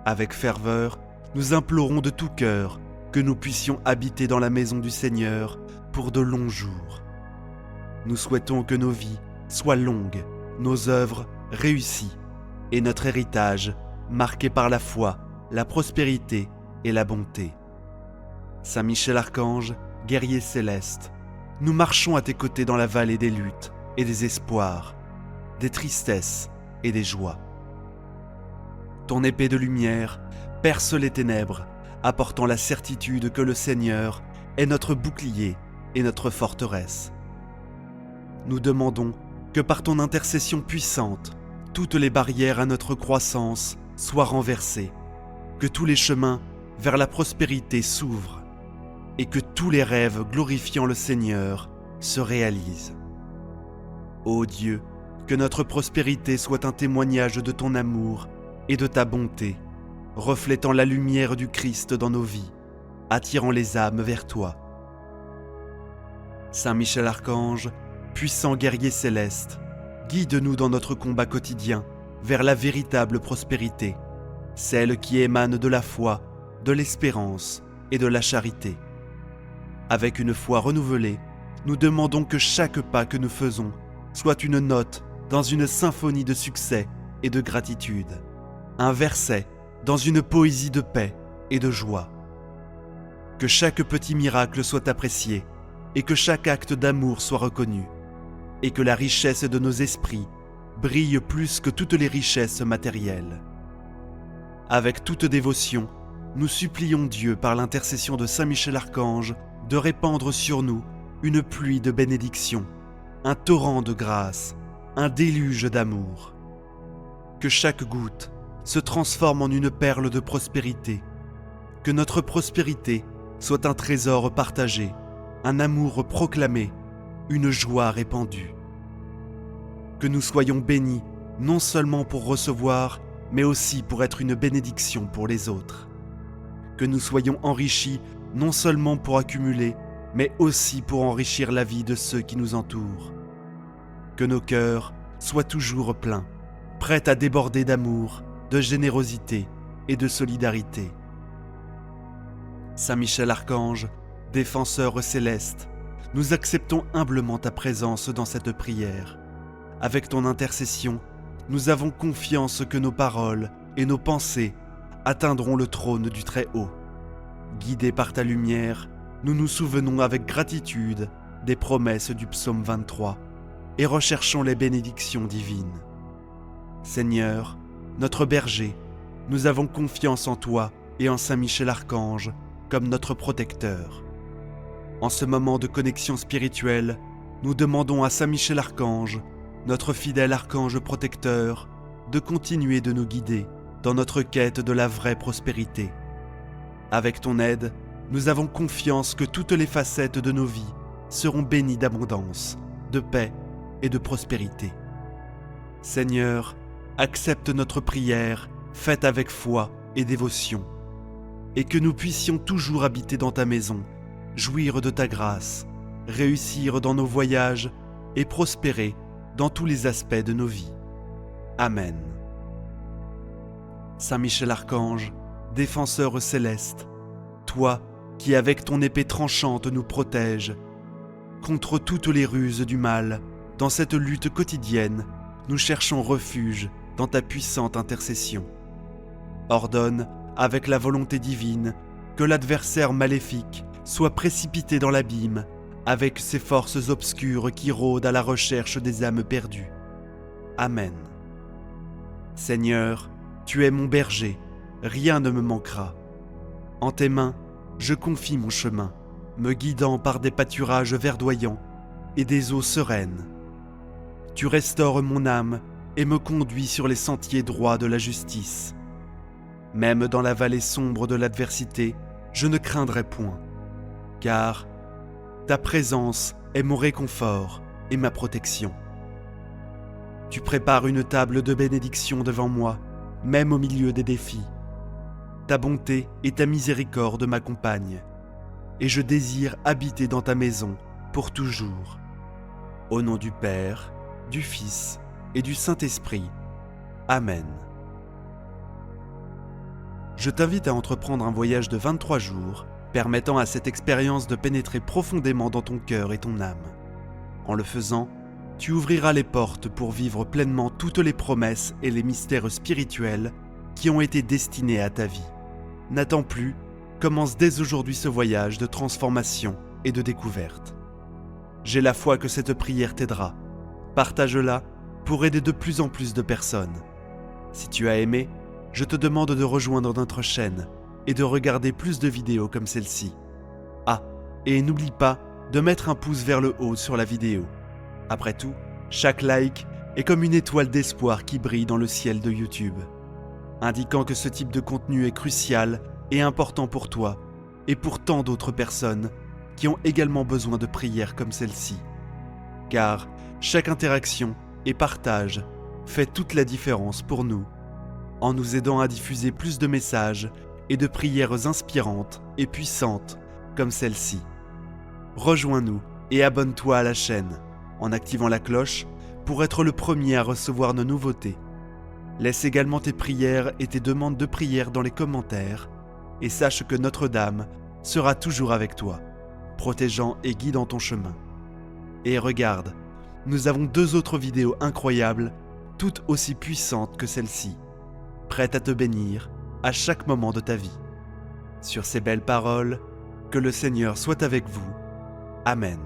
Avec ferveur, nous implorons de tout cœur que nous puissions habiter dans la maison du Seigneur pour de longs jours. Nous souhaitons que nos vies soient longues, nos œuvres réussies et notre héritage marqué par la foi, la prospérité et la bonté. Saint Michel Archange, guerrier céleste, nous marchons à tes côtés dans la vallée des luttes et des espoirs, des tristesses et des joies. Ton épée de lumière perce les ténèbres, apportant la certitude que le Seigneur est notre bouclier et notre forteresse. Nous demandons que par ton intercession puissante, toutes les barrières à notre croissance soient renversées, que tous les chemins vers la prospérité s'ouvrent et que tous les rêves glorifiant le Seigneur se réalisent. Ô Dieu, que notre prospérité soit un témoignage de ton amour et de ta bonté, reflétant la lumière du Christ dans nos vies, attirant les âmes vers toi. Saint Michel Archange, puissant guerrier céleste, guide-nous dans notre combat quotidien vers la véritable prospérité, celle qui émane de la foi, de l'espérance et de la charité. Avec une foi renouvelée, nous demandons que chaque pas que nous faisons soit une note dans une symphonie de succès et de gratitude, un verset dans une poésie de paix et de joie. Que chaque petit miracle soit apprécié et que chaque acte d'amour soit reconnu, et que la richesse de nos esprits brille plus que toutes les richesses matérielles. Avec toute dévotion, nous supplions Dieu par l'intercession de Saint Michel Archange de répandre sur nous une pluie de bénédictions, un torrent de grâce, un déluge d'amour. Que chaque goutte se transforme en une perle de prospérité, que notre prospérité soit un trésor partagé, un amour proclamé, une joie répandue. Que nous soyons bénis non seulement pour recevoir, mais aussi pour être une bénédiction pour les autres. Que nous soyons enrichis non seulement pour accumuler, mais aussi pour enrichir la vie de ceux qui nous entourent. Que nos cœurs soient toujours pleins, prêts à déborder d'amour, de générosité et de solidarité. Saint Michel Archange, défenseur céleste, nous acceptons humblement ta présence dans cette prière. Avec ton intercession, nous avons confiance que nos paroles et nos pensées atteindront le trône du Très-Haut. Guidés par ta lumière, nous nous souvenons avec gratitude des promesses du psaume 23 et recherchons les bénédictions divines. Seigneur, notre berger, nous avons confiance en toi et en Saint Michel Archange comme notre protecteur. En ce moment de connexion spirituelle, nous demandons à Saint Michel Archange, notre fidèle archange protecteur, de continuer de nous guider dans notre quête de la vraie prospérité. Avec ton aide, nous avons confiance que toutes les facettes de nos vies seront bénies d'abondance, de paix et de prospérité. Seigneur, accepte notre prière faite avec foi et dévotion, et que nous puissions toujours habiter dans ta maison, jouir de ta grâce, réussir dans nos voyages et prospérer dans tous les aspects de nos vies. Amen. Saint Michel Archange, défenseur céleste, toi qui avec ton épée tranchante nous protèges, contre toutes les ruses du mal, dans cette lutte quotidienne, nous cherchons refuge dans ta puissante intercession. Ordonne, avec la volonté divine, que l'adversaire maléfique soit précipité dans l'abîme avec ces forces obscures qui rôdent à la recherche des âmes perdues. Amen. Seigneur, tu es mon berger, rien ne me manquera. En tes mains, je confie mon chemin, me guidant par des pâturages verdoyants et des eaux sereines. Tu restaures mon âme et me conduis sur les sentiers droits de la justice. Même dans la vallée sombre de l'adversité, je ne craindrai point, car ta présence est mon réconfort et ma protection. Tu prépares une table de bénédiction devant moi, même au milieu des défis. Ta bonté et ta miséricorde m'accompagnent, et je désire habiter dans ta maison pour toujours. Au nom du Père, du Fils et du Saint-Esprit. Amen. Je t'invite à entreprendre un voyage de 23 jours, permettant à cette expérience de pénétrer profondément dans ton cœur et ton âme. En le faisant, tu ouvriras les portes pour vivre pleinement toutes les promesses et les mystères spirituels qui ont été destinés à ta vie. N'attends plus, commence dès aujourd'hui ce voyage de transformation et de découverte. J'ai la foi que cette prière t'aidera. Partage-la pour aider de plus en plus de personnes. Si tu as aimé, je te demande de rejoindre notre chaîne et de regarder plus de vidéos comme celle-ci. Ah, et n'oublie pas de mettre un pouce vers le haut sur la vidéo. Après tout, chaque like est comme une étoile d'espoir qui brille dans le ciel de YouTube, indiquant que ce type de contenu est crucial et important pour toi et pour tant d'autres personnes qui ont également besoin de prières comme celle-ci. Car chaque interaction et partage fait toute la différence pour nous, en nous aidant à diffuser plus de messages et de prières inspirantes et puissantes comme celle-ci. Rejoins-nous et abonne-toi à la chaîne en activant la cloche pour être le premier à recevoir nos nouveautés. Laisse également tes prières et tes demandes de prière dans les commentaires et sache que Notre-Dame sera toujours avec toi, protégeant et guidant ton chemin. Et regarde, nous avons 2 autres vidéos incroyables, toutes aussi puissantes que celle-ci, prêtes à te bénir à chaque moment de ta vie. Sur ces belles paroles, que le Seigneur soit avec vous. Amen.